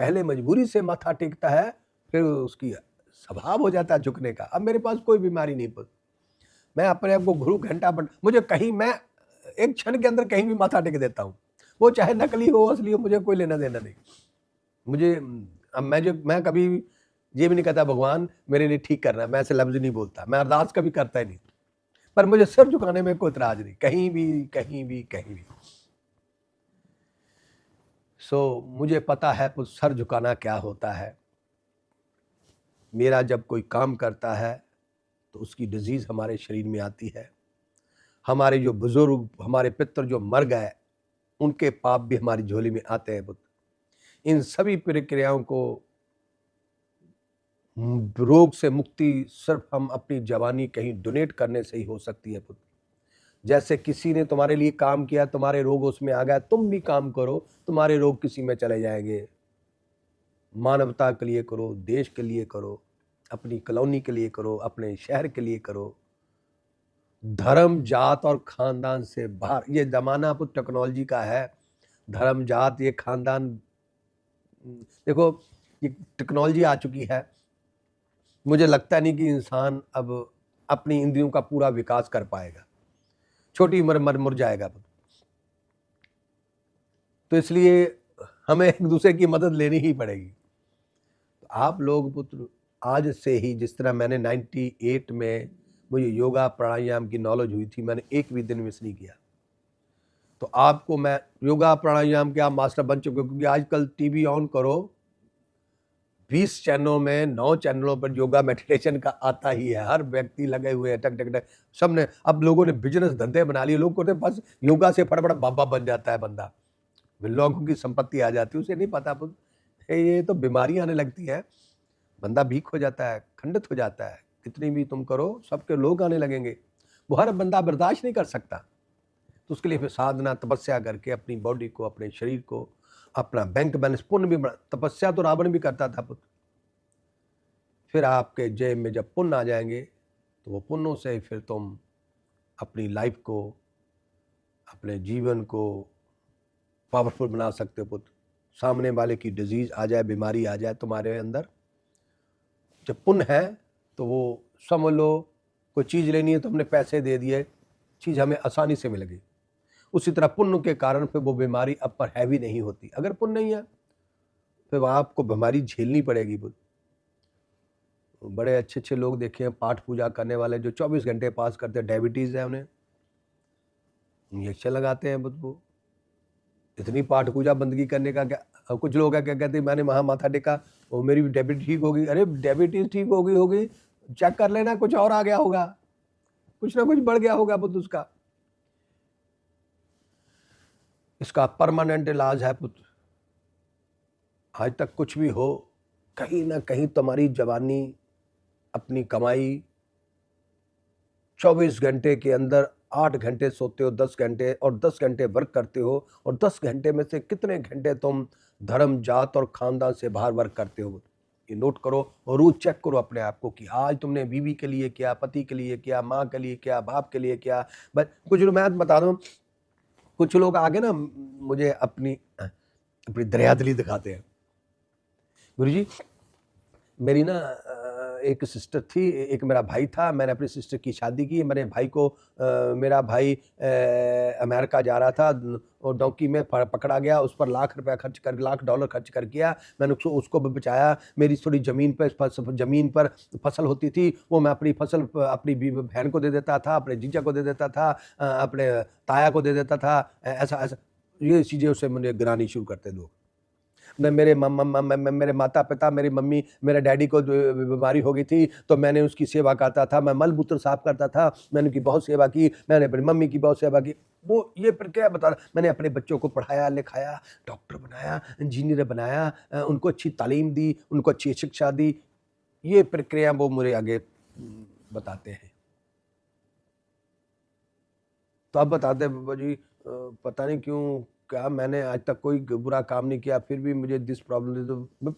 S1: पहले मजबूरी से माथा टेकता है, फिर उसकी स्वभाव हो जाता है झुकने का। अब मेरे पास कोई बीमारी नहीं बुद्ध, मैं अपने आप को गुरु घंटा बन, मुझे कहीं, मैं एक क्षण के अंदर कहीं भी माथा टेक देता हूँ, वो चाहे नकली हो असली हो, मुझे कोई लेना देना नहीं। मुझे अब मैं कभी ये भी नहीं कहता भगवान मेरे लिए ठीक करना, मैं ऐसे लफ्ज नहीं बोलता, मैं अरदास कभी करता ही नहीं, पर मुझे सिर झुकाने में कोई इतराज नहीं, कहीं भी कहीं भी कहीं भी। मुझे पता है सर झुकाना क्या होता है। मेरा जब कोई काम करता है तो उसकी डिजीज हमारे शरीर में आती है। हमारे जो बुजुर्ग, हमारे पितर जो मर गए, उनके पाप भी हमारी झोली में आते हैं पुत्र। इन सभी प्रक्रियाओं को, रोग से मुक्ति सिर्फ हम अपनी जवानी कहीं डोनेट करने से ही हो सकती है पुत्र। जैसे किसी ने तुम्हारे लिए काम किया, तुम्हारे रोग उसमें आ गया, तुम भी काम करो, तुम्हारे रोग किसी में चले जाएंगे। मानवता के लिए करो, देश के लिए करो, अपनी कॉलोनी के लिए करो, अपने शहर के लिए करो। धर्म, जात और खानदान से बाहर, ये जमाना अब टेक्नोलॉजी का है। धर्म, जात, ये खानदान, देखो ये टेक्नोलॉजी आ चुकी है। मुझे लगता नहीं कि इंसान अब अपनी इंद्रियों का पूरा विकास कर पाएगा, छोटी उम्र मर जाएगा। तो इसलिए हमें एक दूसरे की मदद लेनी ही पड़ेगी। तो आप लोग पुत्र आज से ही, जिस तरह मैंने 98 में मुझे योगा प्राणायाम की नॉलेज हुई थी, मैंने एक भी दिन मिस नहीं किया। तो आपको मैं योगा प्राणायाम के आप मास्टर बन चुके हो, क्योंकि आजकल टीवी ऑन करो, 20 चैनलों में 9 चैनलों पर योगा मेडिटेशन का आता ही है। हर व्यक्ति लगे हुए हैं, टक टक टक। सबने, अब लोगों ने बिजनेस धंधे बना लिए। लोग कहते हैं बस योगा से फटाफट बाबा बन जाता है बंदा, लोगों की संपत्ति आ जाती है। उसे नहीं पता ये तो बीमारियां आने लगती है, बंदा वीक हो जाता है, खंडित हो जाता है। कितनी भी तुम करो, सबके लोग आने लगेंगे, वो हर बंदा बर्दाश्त नहीं कर सकता। तो उसके लिए फिर साधना तपस्या करके अपनी बॉडी को, अपने शरीर को, अपना बैंक बैलेंस, पुण्य भी, तपस्या तो रावण भी करता था पुत्र। फिर आपके जेब में जब पुण्य आ जाएंगे तो वो पुण्यों से फिर तुम अपनी लाइफ को, अपने जीवन को पावरफुल बना सकते हो पुत्र। सामने वाले की डिजीज आ जाए, बीमारी आ जाए तुम्हारे अंदर, जब पुण्य है तो वो समझ लो, कोई चीज़ लेनी है तो हमने पैसे दे दिए, चीज़ हमें आसानी से मिल गई। उसी तरह पुण्य के कारण फिर वो बीमारी अब पर हैवी नहीं होती। अगर पुण्य नहीं है फिर आपको बीमारी झेलनी पड़ेगी। बड़े अच्छे अच्छे लोग देखे हैं पाठ पूजा करने वाले, जो 24 घंटे पास करते हैं, डायबिटीज़ है उन्हें, इंजेक्शन लगाते हैं वो। इतनी पाठ पूजा बंदगी करने का क्या। कुछ लोग क्या कहते हैं, मैंने वहाँ माथा टेका, वो मेरी डायबिटीज ठीक होगी। अरे डायबिटीज ठीक होगी, चेक कर लेना, कुछ और आ गया होगा, कुछ ना कुछ बढ़ गया होगा पुत्र उसका। इसका परमानेंट इलाज है पुत्र। आज तक कुछ भी हो, कहीं ना कहीं तुम्हारी जवानी, अपनी कमाई, 24 घंटे के अंदर 8 घंटे सोते हो, 10 घंटे, और 10 घंटे वर्क करते हो, और 10 घंटे में से कितने घंटे तुम धर्म, जात और खानदान से बाहर वर्क करते हो। ये नोट करो और रोज चेक करो अपने आप को कि आज तुमने बीवी के लिए किया, पति के लिए किया, माँ के लिए किया, बाप के लिए किया। बस कुछ लोग, मैं बता दूं, कुछ लोग आगे ना मुझे अपनी दरियादिली दिखाते हैं। गुरुजी, मेरी ना एक सिस्टर थी, एक मेरा भाई था, मैंने अपनी सिस्टर की शादी की। मेरे भाई को मेरा भाई अमेरिका जा रहा था और डोंकी में पकड़ा गया, उस पर $1,00,000 खर्च कर किया। मैंने उसको भी बचाया। मेरी थोड़ी ज़मीन पर फसल होती थी, वो मैं अपनी फसल अपनी बहन को दे देता था, अपने जीजा को दे देता था, अपने ताया को दे देता था। ऐसा ऐसा ये चीज़ें उससे मुझे गिरानी शुरू करते लोग। मेरे माता पिता, मेरी मम्मी, मेरे डैडी को बीमारी हो गई थी तो मैंने उसकी सेवा करता था। मैं मल मूत्र साफ करता था, मैंने उनकी बहुत सेवा की, मैंने अपनी मम्मी की बहुत सेवा की। वो ये प्रक्रिया बता रहा, मैंने अपने बच्चों को पढ़ाया लिखाया, डॉक्टर बनाया, इंजीनियर बनाया, उनको अच्छी तालीम दी, उनको अच्छी शिक्षा दी। ये प्रक्रिया वो मुझे आगे बताते हैं। तो आप बताते बाबा जी, पता नहीं क्यों, क्या मैंने आज तक कोई बुरा काम नहीं किया, फिर भी मुझे दिस प्रॉब्लम। तो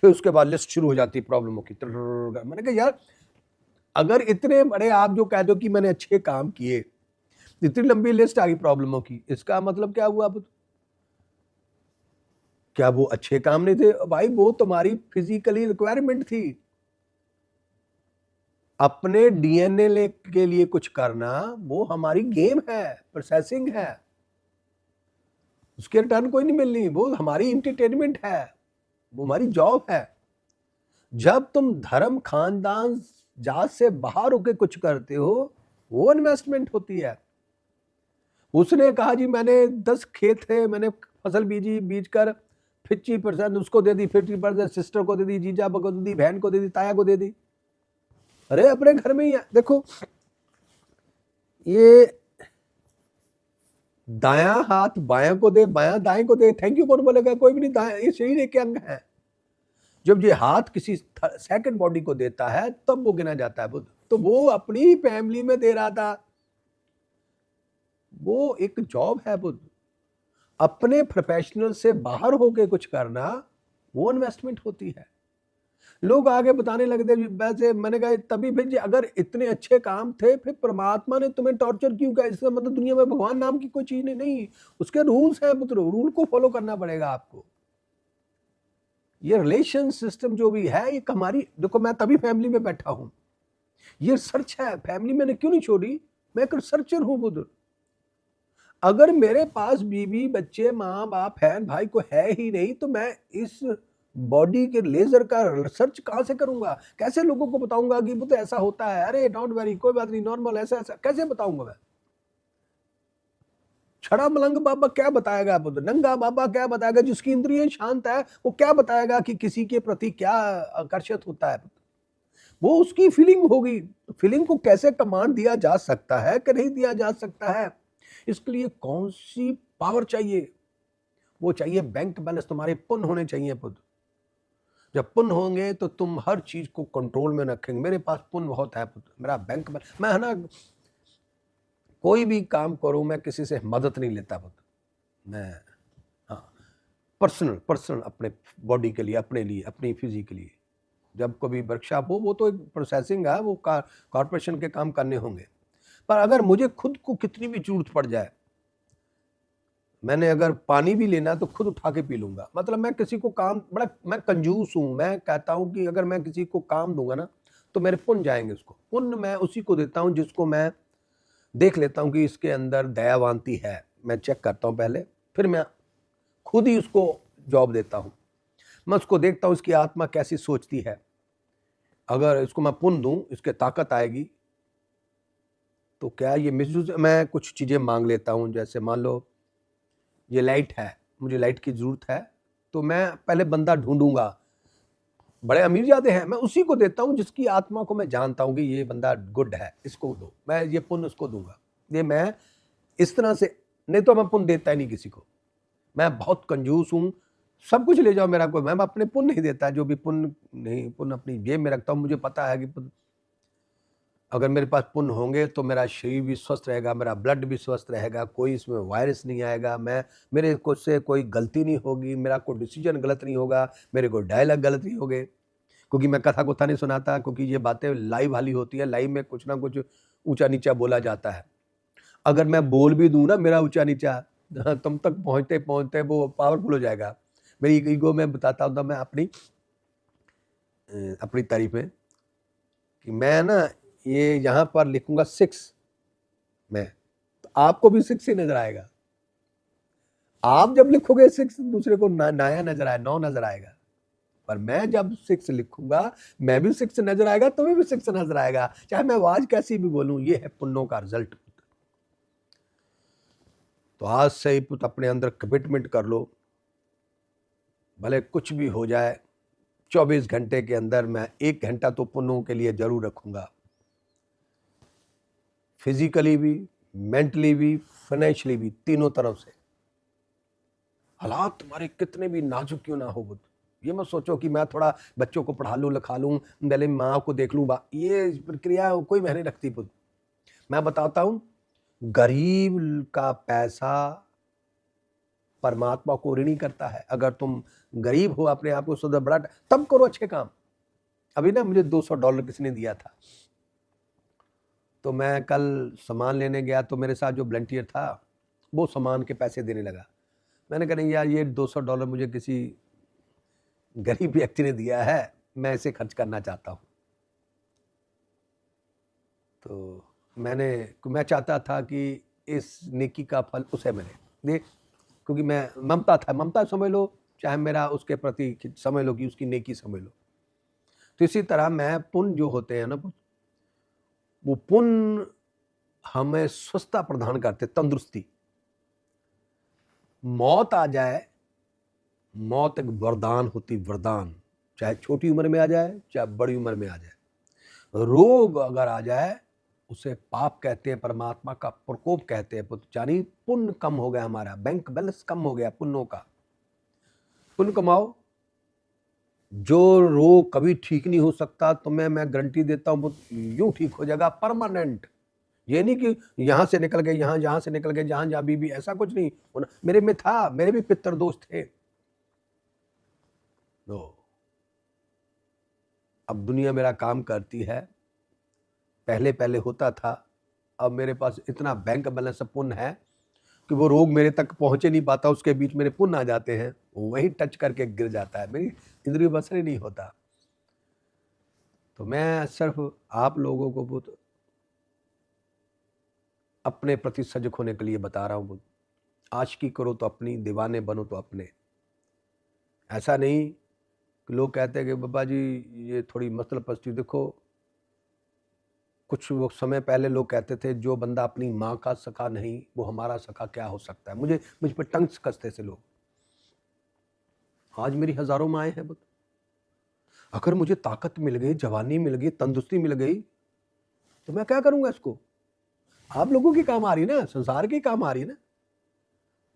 S1: फिर उसके बाद लिस्ट शुरू हो जाती है प्रॉब्लमों की। मैंने कहा यार, अगर इतने बड़े आप जो कह दो कि मैंने अच्छे काम किए, इतनी लंबी लिस्ट आ गई प्रॉब्लमों की, इसका मतलब क्या हुआ? क्या वो अच्छे काम नहीं थे? भाई वो तुम्हारी फिजिकली रिक्वायरमेंट थी। अपने डीएनए के लिए कुछ करना वो हमारी गेम है, प्रोसेसिंग है, उसके रिटर्न कोई नहीं मिलनी। वो हमारी इंटरटेनमेंट है, वो हमारी जॉब है। जब तुम धर्म, खानदान, जात से बाहर होकर कुछ करते हो, वो इन्वेस्टमेंट होती है। उसने कहा जी मैंने 10 खेत थे, मैंने फसल बीज कर 50% उसको दे दी, 50% सिस्टर को दे दी, जीजा को दे दी, बहन को दे दी, ताया को दे दी। अरे अपने घर में ही है। देखो, ये दायां हाथ बायां को दे, बायां दाएं को दे, थैंक यू कौन बोलेगा? कोई भी नहीं। दाएं, ये शरीर एक अंग है। जब ये हाथ किसी सेकंड बॉडी को देता है तब वो गिना जाता है बुद्ध। तो वो अपनी फैमिली में दे रहा था, वो एक जॉब है बुद्ध। अपने प्रोफेशनल से बाहर होके कुछ करना, वो इन्वेस्टमेंट होती है। लोग आगे बताने लगते वैसे। मैंने कहा तभी फिर अगर इतने अच्छे काम थे, फिर परमात्मा ने तुम्हें टॉर्चर क्यों किया? इसका मतलब दुनिया में भगवान नाम की कोई चीज नहीं, उसके रूल्स हैं पुत्र, रूल को फॉलो करना पड़ेगा आपको। ये रिलेशन सिस्टम जो भी है, ये हमारी, देखो मैं तभी फैमिली में बैठा हूं, ये सर्च है। फैमिली मैंने क्यों नहीं छोड़ी? मैं एक रिसर्चर हूं बुद्ध। अगर मेरे पास बीवी बच्चे माँ बाप बहन भाई को है ही नहीं तो मैं इस बॉडी के लेजर का रिसर्च कहाँ से करूंगा? कैसे लोगों को बताऊंगा कि वो तो ऐसा होता है, अरे डोंट वरी कोई बात नहीं, नॉर्मल, ऐसा ऐसा कैसे बताऊंगा मैं? छड़ा मलंग बाबा क्या बताएगा? नंगा बाबा क्या बताएगा? जिसकी इंद्रिय शांत है वो क्या बताएगा कि किसी के प्रति क्या आकर्षित होता है? वो उसकी फीलिंग होगी। फीलिंग को कैसे कमांड दिया जा सकता है कि नहीं दिया जा सकता है, इसके लिए कौन सी पावर चाहिए? वो चाहिए बैंक बैलेंस, तुम्हारे पुण्य होने चाहिए पुत्र। जब पुण्य होंगे तो तुम हर चीज को कंट्रोल में रखेंगे। मेरे पास पुण्य बहुत है पुत्र, मेरा बैंक बैलेंस, मैं है ना, कोई भी काम करूं मैं किसी से मदद नहीं लेता पुत्र। मैं हाँ, पर्सनल पर्सनल अपने बॉडी के लिए, अपने लिए, अपनी फिजिक के लिए। जब कभी वर्कशॉप हो, वो तो एक प्रोसेसिंग है, वो कॉर्पोरेशन के काम करने होंगे। पर अगर मुझे खुद को कितनी भी जरूरत पड़ जाए, मैंने अगर पानी भी लेना तो खुद उठा के पी लूंगा। मतलब मैं किसी को काम, बड़ा मैं कंजूस हूं। मैं कहता हूं कि अगर मैं किसी को काम दूंगा ना तो मेरे पुण्य जाएंगे। उसको पुण्य मैं उसी को देता हूं जिसको मैं देख लेता हूं कि इसके अंदर दयावांती है। मैं चेक करता हूं पहले, फिर मैं खुद ही उसको जॉब देता हूं। मैं उसको देखता हूं इसकी आत्मा कैसी सोचती है। अगर इसको मैं पुण्य दूं, इसके ताकत आएगी। तो क्या ये मिसयूज, मैं कुछ चीजें मांग लेता हूं, जैसे मान लो ये लाइट है, मुझे लाइट की जरूरत है, तो मैं पहले बंदा ढूंढूंगा। बड़े अमीर ज्यादा हैं, मैं उसी को देता हूं जिसकी आत्मा को मैं जानता हूं कि ये बंदा गुड है, इसको दो, मैं ये पुण्य उसको दूंगा। ये मैं इस तरह से, नहीं तो मैं पुण्य देता ही नहीं किसी को। मैं बहुत कंजूस हूं, सब कुछ ले जाओ मेरा, कोई, मैं अपने पुण्य नहीं देता। जो भी पुण्य, नहीं, पुण्य अपनी जेब में रखता हूं। मुझे पता है कि अगर मेरे पास पुण्य होंगे तो मेरा शरीर भी स्वस्थ रहेगा, मेरा ब्लड भी स्वस्थ रहेगा, कोई इसमें वायरस नहीं आएगा, मेरे को से कोई गलती नहीं होगी, मेरा कोई डिसीजन गलत नहीं होगा, मेरे कोई डायलॉग गलत नहीं होंगे। क्योंकि मैं कथा कुथा नहीं सुनाता, क्योंकि ये बातें लाइव वाली होती है। लाइव में कुछ ना कुछ ऊंचा नीचा बोला जाता है। अगर मैं बोल भी दूं ना मेरा ऊंचा नीचा, तुम तक पहुंचते पहुंचते वो पावरफुल हो जाएगा। मेरी ईगो में बताता हूँ मैं अपनी अपनी तारीफें कि मैं ना ये यहाँ पर लिखूंगा 6 में, तो आपको भी 6 ही नजर आएगा। आप जब लिखोगे 6, दूसरे को नया नजर आए, 9 नजर आएगा। पर मैं जब 6 लिखूंगा, मैं भी 6 नजर आएगा, तुम्हें भी 6 नजर आएगा, चाहे मैं आवाज कैसी भी बोलूं। ये है पुण्यों का रिजल्ट। तो आज से ही पुत्र अपने अंदर कमिटमेंट कर लो, भले कुछ भी हो जाए, 24 घंटे के अंदर मैं 1 घंटा तो पुण्यों के लिए जरूर रखूंगा। फिजिकली भी, मेंटली भी, फाइनेंशियली भी, तीनों तरफ से। हालात तुम्हारे कितने भी नाजुक क्यों ना हो बुद्ध, ये मत सोचो कि मैं थोड़ा बच्चों को पढ़ा लूं लिखा लूं, पहले माँ को देख लूं, ये प्रक्रिया कोई मायने रखती बुद्ध। मैं बताता हूं, गरीब का पैसा परमात्मा को ऋणी करता है। अगर तुम गरीब हो, अपने आप को सुधर बड़ा, तब करो अच्छे काम। अभी ना मुझे $200 किसी ने दिया था, तो मैं कल सामान लेने गया, तो मेरे साथ जो वॉलंटियर था वो सामान के पैसे देने लगा। मैंने कहा नहीं यार, ये $200 मुझे किसी गरीब व्यक्ति ने दिया है, मैं इसे खर्च करना चाहता हूँ। तो मैं चाहता था कि इस नेकी का फल उसे मिले, क्योंकि मैं ममता समझ लो, चाहे मेरा उसके प्रति समझ लो कि उसकी नेकी समझ लो। तो इसी तरह मैं पुण्य जो होते हैं ना, वो पुण्य हमें स्वस्थता प्रदान करते, तंदुरुस्ती। मौत आ जाए, मौत एक वरदान होती, वरदान, चाहे छोटी उम्र में आ जाए चाहे बड़ी उम्र में आ जाए। रोग अगर आ जाए उसे पाप कहते हैं, परमात्मा का प्रकोप कहते हैं पुत्र। यानी पुण्य कम हो गया, हमारा बैंक बैलेंस कम हो गया पुण्यों का। पुण्य कमाओ, जो रोग कभी ठीक नहीं हो सकता, तो मैं गारंटी देता हूं यूं ठीक हो जाएगा परमानेंट। ये नहीं कि यहां से निकल गए, यहां से निकल गए, जहां जहां भी ऐसा कुछ नहीं होना। मेरे में था, मेरे भी पितर दोस्त थे। तो अब दुनिया मेरा काम करती है, पहले पहले होता था, अब मेरे पास इतना बैंक बैलेंस पुण्य है कि वो रोग मेरे तक पहुंचे नहीं पाता, उसके बीच मेरे पुण्य आ जाते हैं, वही टच करके गिर जाता है, मेरी इंद्रिय बसर ही नहीं होता। तो मैं सिर्फ आप लोगों को अपने प्रति सजग होने के लिए बता रहा हूँ। आशिकी करो तो अपनी, दीवाने बनो तो अपने। ऐसा नहीं कि लोग कहते हैं कि बाबा जी ये थोड़ी मतलब पस्ती। देखो, कुछ वो समय पहले लोग कहते थे जो बंदा अपनी माँ का सखा नहीं वो हमारा सखा क्या हो सकता है। मुझ पर टंग कसते थे लोग। आज मेरी हजारों माएँ हैं। अगर मुझे ताकत मिल गई, जवानी मिल गई, तंदुरुस्ती मिल गई, तो मैं क्या करूंगा इसको? आप लोगों की काम आ रही ना, संसार की काम आ रही ना।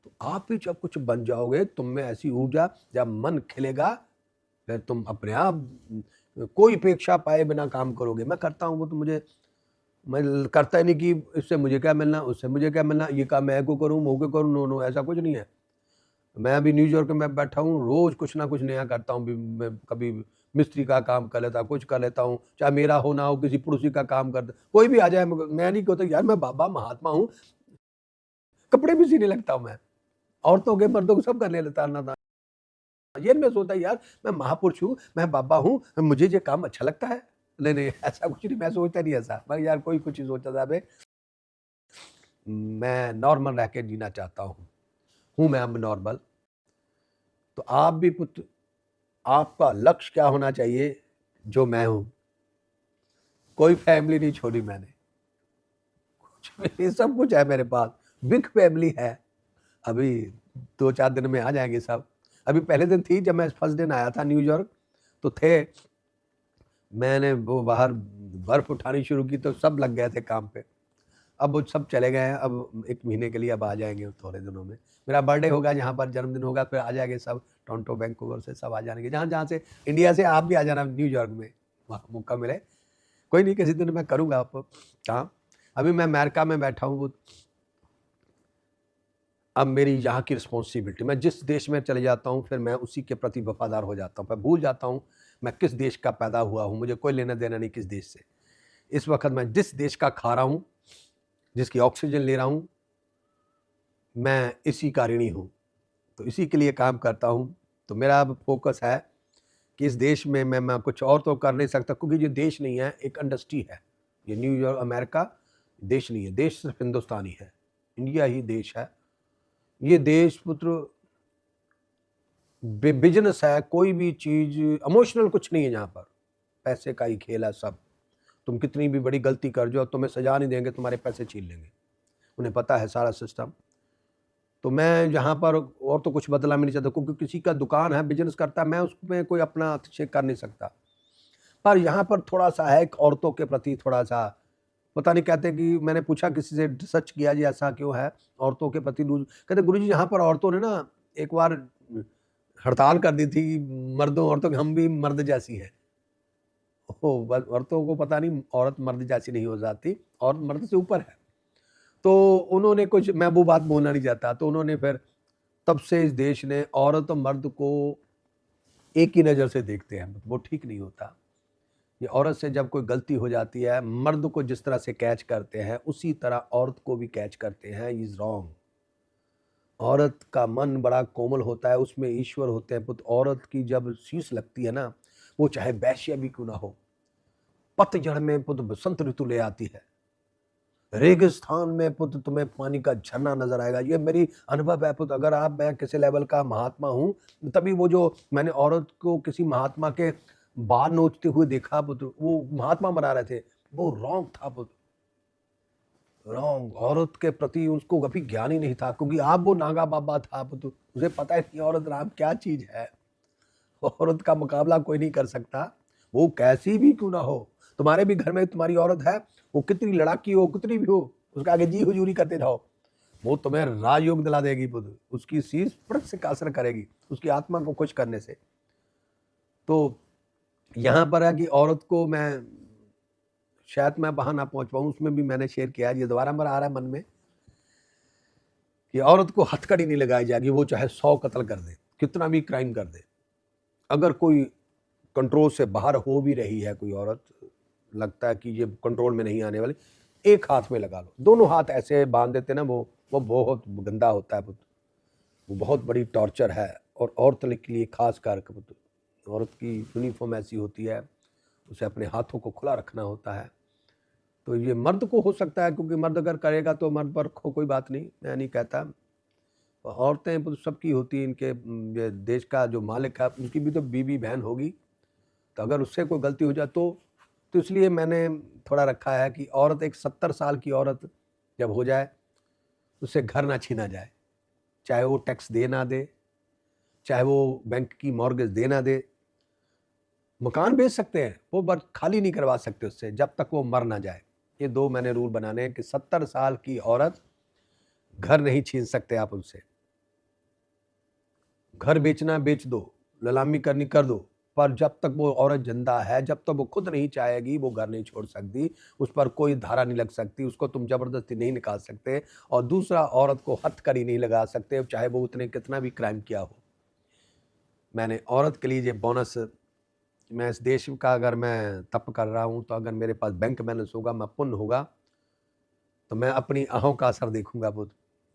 S1: तो आप भी जब कुछ बन जाओगे, तुम में ऐसी ऊर्जा, जब मन खिलेगा, फिर तुम अपने आप कोई अपेक्षा पाए बिना काम करोगे। मैं करता हूँ वो, तो मैं करता ही नहीं कि इससे मुझे क्या मिलना, उससे मुझे क्या मिलना, ये काम मैं को करूँ, वो को करूँ। नो नो, ऐसा कुछ नहीं है। मैं अभी न्यूयॉर्क में बैठा हूँ, रोज कुछ ना कुछ नया करता हूँ। मैं कभी मिस्त्री का काम कर लेता, कुछ कर लेता हूँ, चाहे मेरा हो ना हो, किसी पड़ोसी का काम करता, कोई भी आ जाए। मैं नहीं कहता यार मैं बाबा महात्मा हूँ, कपड़े भी सीने लगता हूँ मैं, औरतों के मर्दों को सब कर लेता ना। ये मैं सोचता यार मैं महापुरुष हूँ, मैं बाबा हूँ, मुझे ये काम अच्छा लगता है। नहीं नहीं, ऐसा कुछ नहीं, मैं सोचता नहीं ऐसा। मैं यार कोई कुछ नहीं सोचता था। मैं नॉर्मल रह के जीना चाहता हूँ मैं अब नॉर्मल। तो आप भी पुत्र, आपका लक्ष्य क्या होना चाहिए? जो मैं हूं, कोई फैमिली नहीं छोड़ी मैंने, सब कुछ है मेरे पास, बिग फैमिली है। अभी 2-4 दिन में आ जाएंगे सब। अभी पहले दिन थी जब मैं फर्स्ट दिन आया था न्यूयॉर्क, तो थे, मैंने वो बाहर बर्फ उठानी शुरू की तो सब लग गए थे काम पे। अब वो सब चले गए हैं, अब 1 महीने के लिए अब आ जाएंगे थोड़े दिनों में। मेरा बर्थडे होगा, यहाँ पर जन्मदिन होगा, फिर आ जाएंगे सब, टोरंटो, वैंकूवर से सब आ जाएंगे, जहाँ जहाँ से, इंडिया से आप भी आ जाना न्यूयॉर्क में, वहाँ मौका मिले। कोई नहीं, किसी दिन मैं करूँगा आपको काम। अभी मैं अमेरिका में बैठा हूँ। अब मेरी यहाँ की रिस्पॉन्सिबिलिटी, मैं जिस देश में चले जाता हूँ फिर मैं उसी के प्रति वफादार हो जाता हूँ। मैं भूल जाता हूँ मैं किस देश का पैदा हुआ हूँ, मुझे कोई लेना देना नहीं किस देश से। इस वक्त मैं जिस देश का खा रहा हूँ, जिसकी ऑक्सीजन ले रहा हूँ, मैं इसी का ऋणी हूँ, तो इसी के लिए काम करता हूँ। तो मेरा अब फोकस है कि इस देश में मैं कुछ और तो कर नहीं सकता, क्योंकि ये देश नहीं है, एक इंडस्ट्री है। ये न्यूयॉर्क अमेरिका देश नहीं है, देश सिर्फ हिंदुस्तान ही है, इंडिया ही देश है। ये देश पुत्र बिजनेस है, कोई भी चीज इमोशनल कुछ नहीं है यहाँ पर, पैसे का ही खेल है सब। तुम कितनी भी बड़ी गलती कर जाओ, तुम्हें सजा नहीं देंगे, तुम्हारे पैसे छीन लेंगे, उन्हें पता है सारा सिस्टम। तो मैं यहाँ पर और तो कुछ बदला में नहीं चाहता, क्योंकि किसी का दुकान है, बिजनेस करता है, मैं उसमें कोई अपना हस्तक्षेप कर नहीं सकता। पर यहाँ पर थोड़ा सा है औरतों के प्रति, थोड़ा सा पता नहीं, कहते कि मैंने पूछा किसी से, रिसर्च किया जी ऐसा क्यों है औरतों के प्रति कहते गुरु जी यहाँ पर औरतों ने ना एक बार हड़ताल कर दी थी, मर्दों औरतों की, हम भी मर्द जैसी हैं। औरतों को पता नहीं औरत मर्द जैसी नहीं हो जाती, और मर्द से ऊपर है। तो उन्होंने कुछ, मैं वो बात बोलना नहीं चाहता, तो उन्होंने फिर तब से इस देश ने औरत और मर्द को एक ही नज़र से देखते हैं, वो ठीक नहीं होता। ये औरत से जब कोई गलती हो जाती है, मर्द को जिस तरह से कैच करते हैं उसी तरह औरत को भी कैच करते हैं, इज रॉन्ग। औरत का मन बड़ा कोमल होता है, उसमें ईश्वर होते हैं पुत्र। औरत की जब शीश लगती है ना, वो चाहे वैश्य भी क्यों ना हो, पतझड़ में पुत्र बसंत ऋतु ले आती है, रेगिस्तान में पुत्र तुम्हें पानी का झरना नजर आएगा। ये मेरी अनुभव है पुत्र। अगर आप, मैं किसी लेवल का महात्मा हूँ, तभी वो जो मैंने औरत को किसी महात्मा के बाल नोचते हुए देखा पुत्र, वो महात्मा बना रहे थे, वो रॉन्ग था पुत्र, रॉन्ग। औरत के प्रति उसको कभी ज्ञान ही नहीं था, क्योंकि आप वो नागा बाबा था पुत्र, उसे पता है कि औरत राम क्या चीज है। औरत का मुकाबला कोई नहीं कर सकता, वो कैसी भी क्यों ना हो। तुम्हारे भी घर में तुम्हारी औरत है, वो कितनी लड़ाकी हो, कितनी भी हो, उसका आगे जी हुजूरी करते रहो, वो तुम्हें राजयोग दिला देगी पुत्र। उसकी शीश फटक से कासर करेगी, उसकी आत्मा को खुश करने से। तो यहाँ पर है कि औरत को मैं, शायद मैं वहां ना पहुंच पाऊं, उसमें भी मैंने शेयर किया, ये दोबारा मेरा आ रहा है मन में, कि औरत को हथकड़ी नहीं लगाई जाएगी, वो चाहे 100 कत्ल कर दे, कितना भी क्राइम कर दे। अगर कोई कंट्रोल से बाहर हो भी रही है कोई औरत, लगता है कि ये कंट्रोल में नहीं आने वाली, एक हाथ में लगा लो, दोनों हाथ ऐसे बांध देते ना, वो बहुत गंदा होता है पुत्र, वो बहुत बड़ी टॉर्चर है। और औरत के लिए खास कर पुत्र, औरत की यूनिफॉर्म ऐसी होती है, उसे अपने हाथों को खुला रखना होता है। तो ये मर्द को हो सकता है, क्योंकि मर्द अगर करेगा तो मर्द पर कोई बात नहीं, मैं नहीं कहता, औरतें पुरुष सबकी होती हैं, इनके ये देश का जो मालिक है उनकी भी तो बीवी बहन होगी, तो अगर उससे कोई गलती हो जाए तो इसलिए मैंने थोड़ा रखा है कि औरत, एक 70 साल की औरत जब हो जाए, उससे घर ना छीना जाए, चाहे वो टैक्स दे ना दे, चाहे वो बैंक की मॉर्गेज दे ना दे। मकान बेच सकते हैं वो, बट खाली नहीं करवा सकते उससे जब तक वो मर ना जाए। ये 2 मैंने रूल बनाने हैं कि 70 साल की औरत, घर नहीं छीन सकते आप उनसे। घर बेचना बेच दो, नीलामी करनी कर दो, पर जब तक वो औरत जिंदा है, जब तक वो खुद नहीं चाहेगी, वो घर नहीं छोड़ सकती। उस पर कोई धारा नहीं लग सकती, उसको तुम जबरदस्ती नहीं निकाल सकते, और दूसरा, औरत को हथकड़ी नहीं लगा सकते, चाहे वो उतने कितना भी क्राइम किया हो। मैंने औरत के लिए ये बोनस, मैं इस देश का अगर मैं तप कर रहा हूँ, तो अगर मेरे पास बैंक बैलेंस होगा, मैं पुण्य होगा, तो मैं अपनी आहों का असर देखूंगा बुध।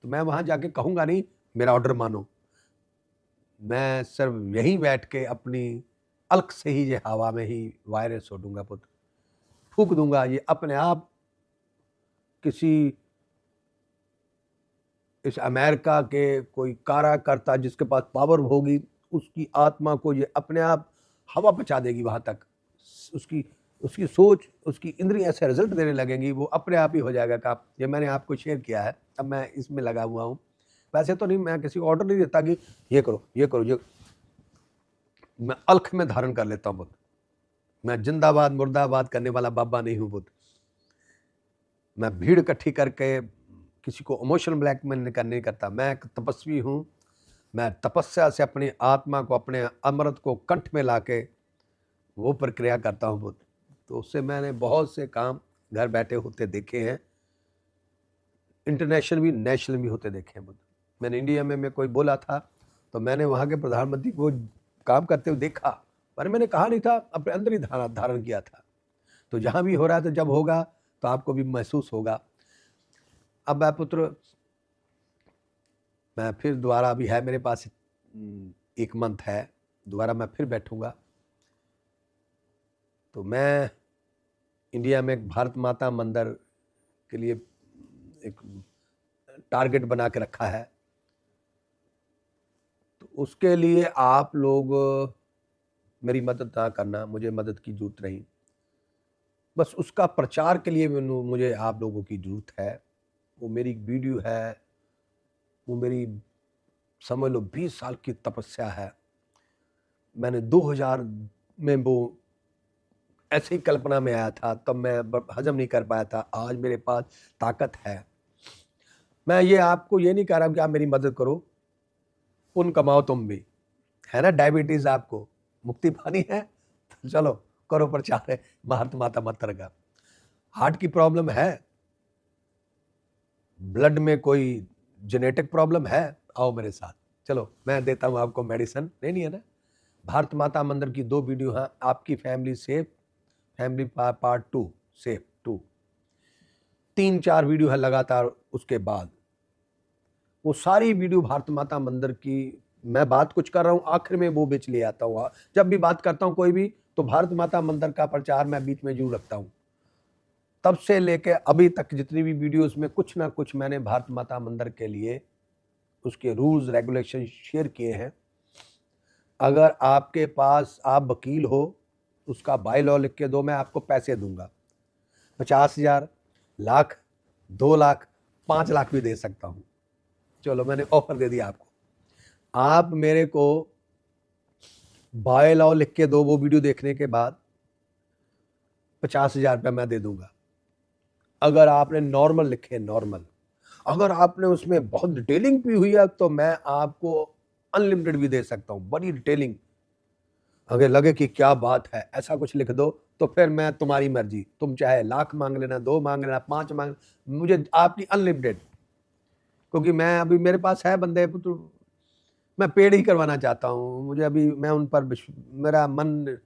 S1: तो मैं वहां जाके कहूंगा नहीं मेरा ऑर्डर मानो, मैं सिर्फ यहीं बैठ के अपनी अलख से ही ये हवा में ही वायरस छोड़ूंगा पुत्र, फूक दूंगा। ये अपने आप किसी इस अमेरिका के कोई कार्यकर्ता जिसके पास पावर होगी, उसकी आत्मा को ये अपने आप हवा पहुंचा देगी वहां तक। उसकी उसकी सोच, उसकी इंद्रियां ऐसे रिजल्ट देने लगेंगी, वो अपने आप ही हो जाएगा काम। ये मैंने आपको शेयर किया है, अब मैं इसमें लगा हुआ हूँ। वैसे तो नहीं, मैं किसी को ऑर्डर नहीं देता कि ये करो ये करो ये, मैं अलख में धारण कर लेता हूँ बुद्ध। मैं जिंदाबाद मुर्दाबाद करने वाला बाबा नहीं हूँ बुद्ध। मैं भीड़ इकट्ठी करके किसी को इमोशनल ब्लैकमेल नहीं करता। मैं एक तपस्वी हूँ, मैं तपस्या से अपनी आत्मा को, अपने अमृत को कंठ में लाके वो प्रक्रिया करता हूँ बुद्ध। तो उससे मैंने बहुत से काम घर बैठे होते देखे हैं, इंटरनेशनल भी नेशनल भी होते देखे हैं बुद्ध। मैंने इंडिया में मैं कोई बोला था, तो मैंने वहाँ के प्रधानमंत्री को काम करते हुए देखा, पर मैंने कहा नहीं था, अपने अंदर ही धारण किया था। तो जहाँ भी हो रहा है, तो जब होगा तो आपको भी महसूस होगा। अब मैं पुत्र, मैं फिर दोबारा, अभी है मेरे पास 1 मंथ है, दोबारा मैं फिर बैठूंगा। तो मैं इंडिया में एक भारत माता मंदिर के लिए एक टारगेट बना के रखा है। तो उसके लिए आप लोग मेरी मदद ना करना, मुझे मदद की जरूरत नहीं, बस उसका प्रचार के लिए मुझे आप लोगों की जरूरत है। वो मेरी वीडियो है, वो मेरी समझ लो 20 साल की तपस्या है। मैंने 2000 में वो ऐसे ही कल्पना में आया था, तब मैं हजम नहीं कर पाया था। आज मेरे पास ताकत है। मैं ये आपको ये नहीं कह रहा हूं कि आप मेरी मदद करो, पुण्य कमाओ तुम भी, है ना। डायबिटीज आपको मुक्ति पानी है, तो चलो करो प्रचार है भारत माता मंत्र का। हार्ट की प्रॉब्लम है, ब्लड में कोई जेनेटिक प्रॉब्लम है, आओ मेरे साथ, चलो मैं देता हूं आपको मेडिसिन। नहीं है ना। भारत माता मंदिर की 2 वीडियो हैं, आपकी family safe, family part 2 safe 2, 3-4 video है लगातार। उसके बाद वो सारी वीडियो भारत माता मंदिर की, मैं बात कुछ कर रहा हूँ, आखिर में वो बीच ले आता हूँ। जब भी बात करता हूँ कोई भी, तो भारत माता मंदिर का प्रचार मैं बीच में जरूर रखता हूँ। तब से लेके अभी तक जितनी भी वीडियोस में कुछ ना कुछ मैंने भारत माता मंदिर के लिए उसके रूल्स रेगुलेशन शेयर किए हैं। अगर आपके पास, आप वकील हो, उसका बाय लॉ लिख के दो, मैं आपको पैसे दूंगा, 50,000, लाख, 2 लाख, 5 लाख भी दे सकता हूं। चलो मैंने ऑफर दे दिया आपको। आप मेरे को बाय लॉ लिख के दो, वो वीडियो देखने के बाद 50,000 रुपया मैं दे दूंगा। अगर आपने नॉर्मल लिखे, नॉर्मल, अगर आपने उसमें बहुत डिटेलिंग भी हुई है, तो मैं आपको अनलिमिटेड भी दे सकता हूं, बड़ी डिटेलिंग। अगर लगे कि क्या बात है, ऐसा कुछ लिख दो, तो फिर मैं, तुम्हारी मर्जी, तुम चाहे लाख मांग लेना, 2 मांग लेना, 5 मांग, मुझे आपकी अनलिमिटेड। क्योंकि मैं अभी, मेरे पास है बंदे, तो मैं पेड ही करवाना चाहता हूँ। मुझे अभी, मैं उन पर मेरा मन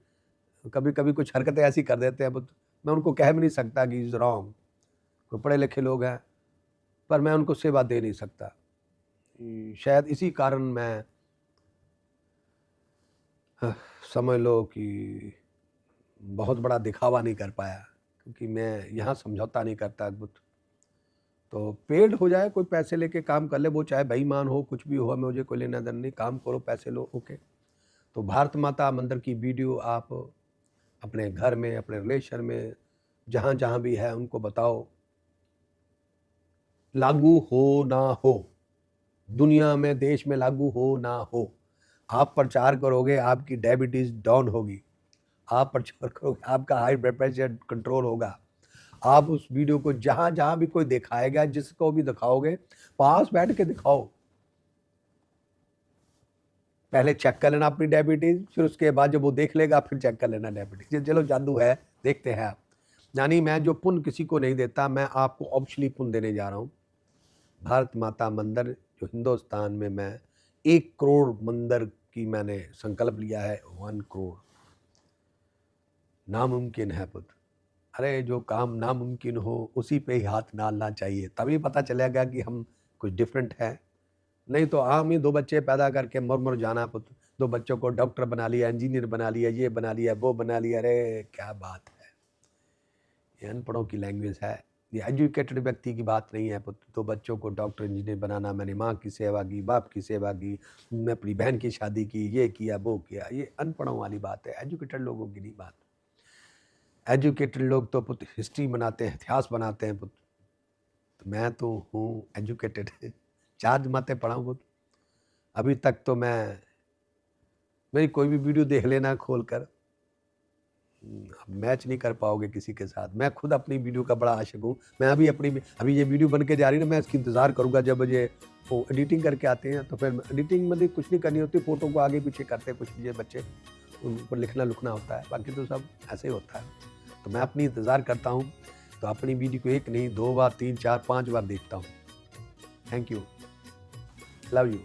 S1: कभी कभी कुछ हरकतें ऐसी कर देते हैं, मैं उनको कह भी नहीं सकता कि इज रॉन्ग। कोई पढ़े लिखे लोग हैं, पर मैं उनको सेवा दे नहीं सकता। शायद इसी कारण मैं, समझ लो कि बहुत बड़ा दिखावा नहीं कर पाया, क्योंकि मैं यहाँ समझौता नहीं करता बुद्ध। तो पेड हो जाए, कोई पैसे लेके काम कर ले, वो चाहे बेईमान हो, कुछ भी हो, मुझे कोई लेना देना नहीं, काम करो, पैसे लो, ओके। तो भारत माता मंदिर की वीडियो आप अपने घर में, अपने रिलेशन में, जहाँ जहाँ भी है उनको बताओ, लागू हो ना हो, दुनिया में, देश में लागू हो ना हो, आप प्रचार करोगे, आपकी डायबिटीज डाउन होगी, आप प्रचार करोगे, आपका हाई ब्लड प्रेशर कंट्रोल होगा। आप उस वीडियो को जहां जहां भी कोई दिखाएगा, जिसको भी दिखाओगे, पास बैठ के दिखाओ, पहले चेक कर लेना अपनी डायबिटीज, फिर उसके बाद जब वो देख लेगा फिर चेक कर लेना डायबिटीज। चलो जादू है, देखते हैं आप। यानी मैं जो पुण्य किसी को नहीं देता, मैं आपको ऑप्शनली पुण्य देने जा रहा हूँ। भारत माता मंदिर जो हिंदुस्तान में, मैं 1 करोड़ मंदिर की मैंने संकल्प लिया है। 1 करोड़ नामुमकिन है पुत्र। अरे जो काम नामुमकिन हो उसी पे ही हाथ डालना चाहिए, तभी पता चलेगा कि हम कुछ डिफरेंट है। नहीं तो आम ही 2 बच्चे पैदा करके मर मर जाना पुत्र। 2 बच्चों को डॉक्टर बना लिया, इंजीनियर बना लिया, ये बना लिया, वो बना लिया। अरे क्या बात है, ये अनपढ़ों की लैंग्वेज है, ये एजुकेटेड व्यक्ति की बात नहीं है पुत्र। 2 बच्चों को डॉक्टर इंजीनियर बनाना, मैंने माँ की सेवा की, बाप की सेवा की, मैं अपनी बहन की शादी की, ये किया वो किया, ये अनपढ़ों वाली बात है, एजुकेटेड लोगों की नहीं बात। एजुकेटेड लोग तो पुत्र हिस्ट्री बनाते हैं, इतिहास बनाते हैं पुत्र। तो मैं तो हूँ एजुकेटेड, 4 जमातें पढ़ा हूँ पुत्र। अभी तक तो मैं, मेरी कोई भी वीडियो देख लेना खोल कर, मैच नहीं कर पाओगे किसी के साथ। मैं खुद अपनी वीडियो का बड़ा आशिक हूँ। मैं अभी ये वीडियो बन के जा रही है ना, मैं इसकी इंतज़ार करूँगा जब मुझे वो एडिटिंग करके आते हैं, तो फिर एडिटिंग में कुछ नहीं करनी होती, फ़ोटो को आगे पीछे करते हैं कुछ ये बच्चे, उन पर लिखना लुखना होता है, बाकी तो सब ऐसे ही होता है। तो मैं अपनी इंतज़ार करता हूँ, तो अपनी वीडियो को 1 नहीं 2 बार 3 4 5 बार देखता हूँ। Thank you, love you.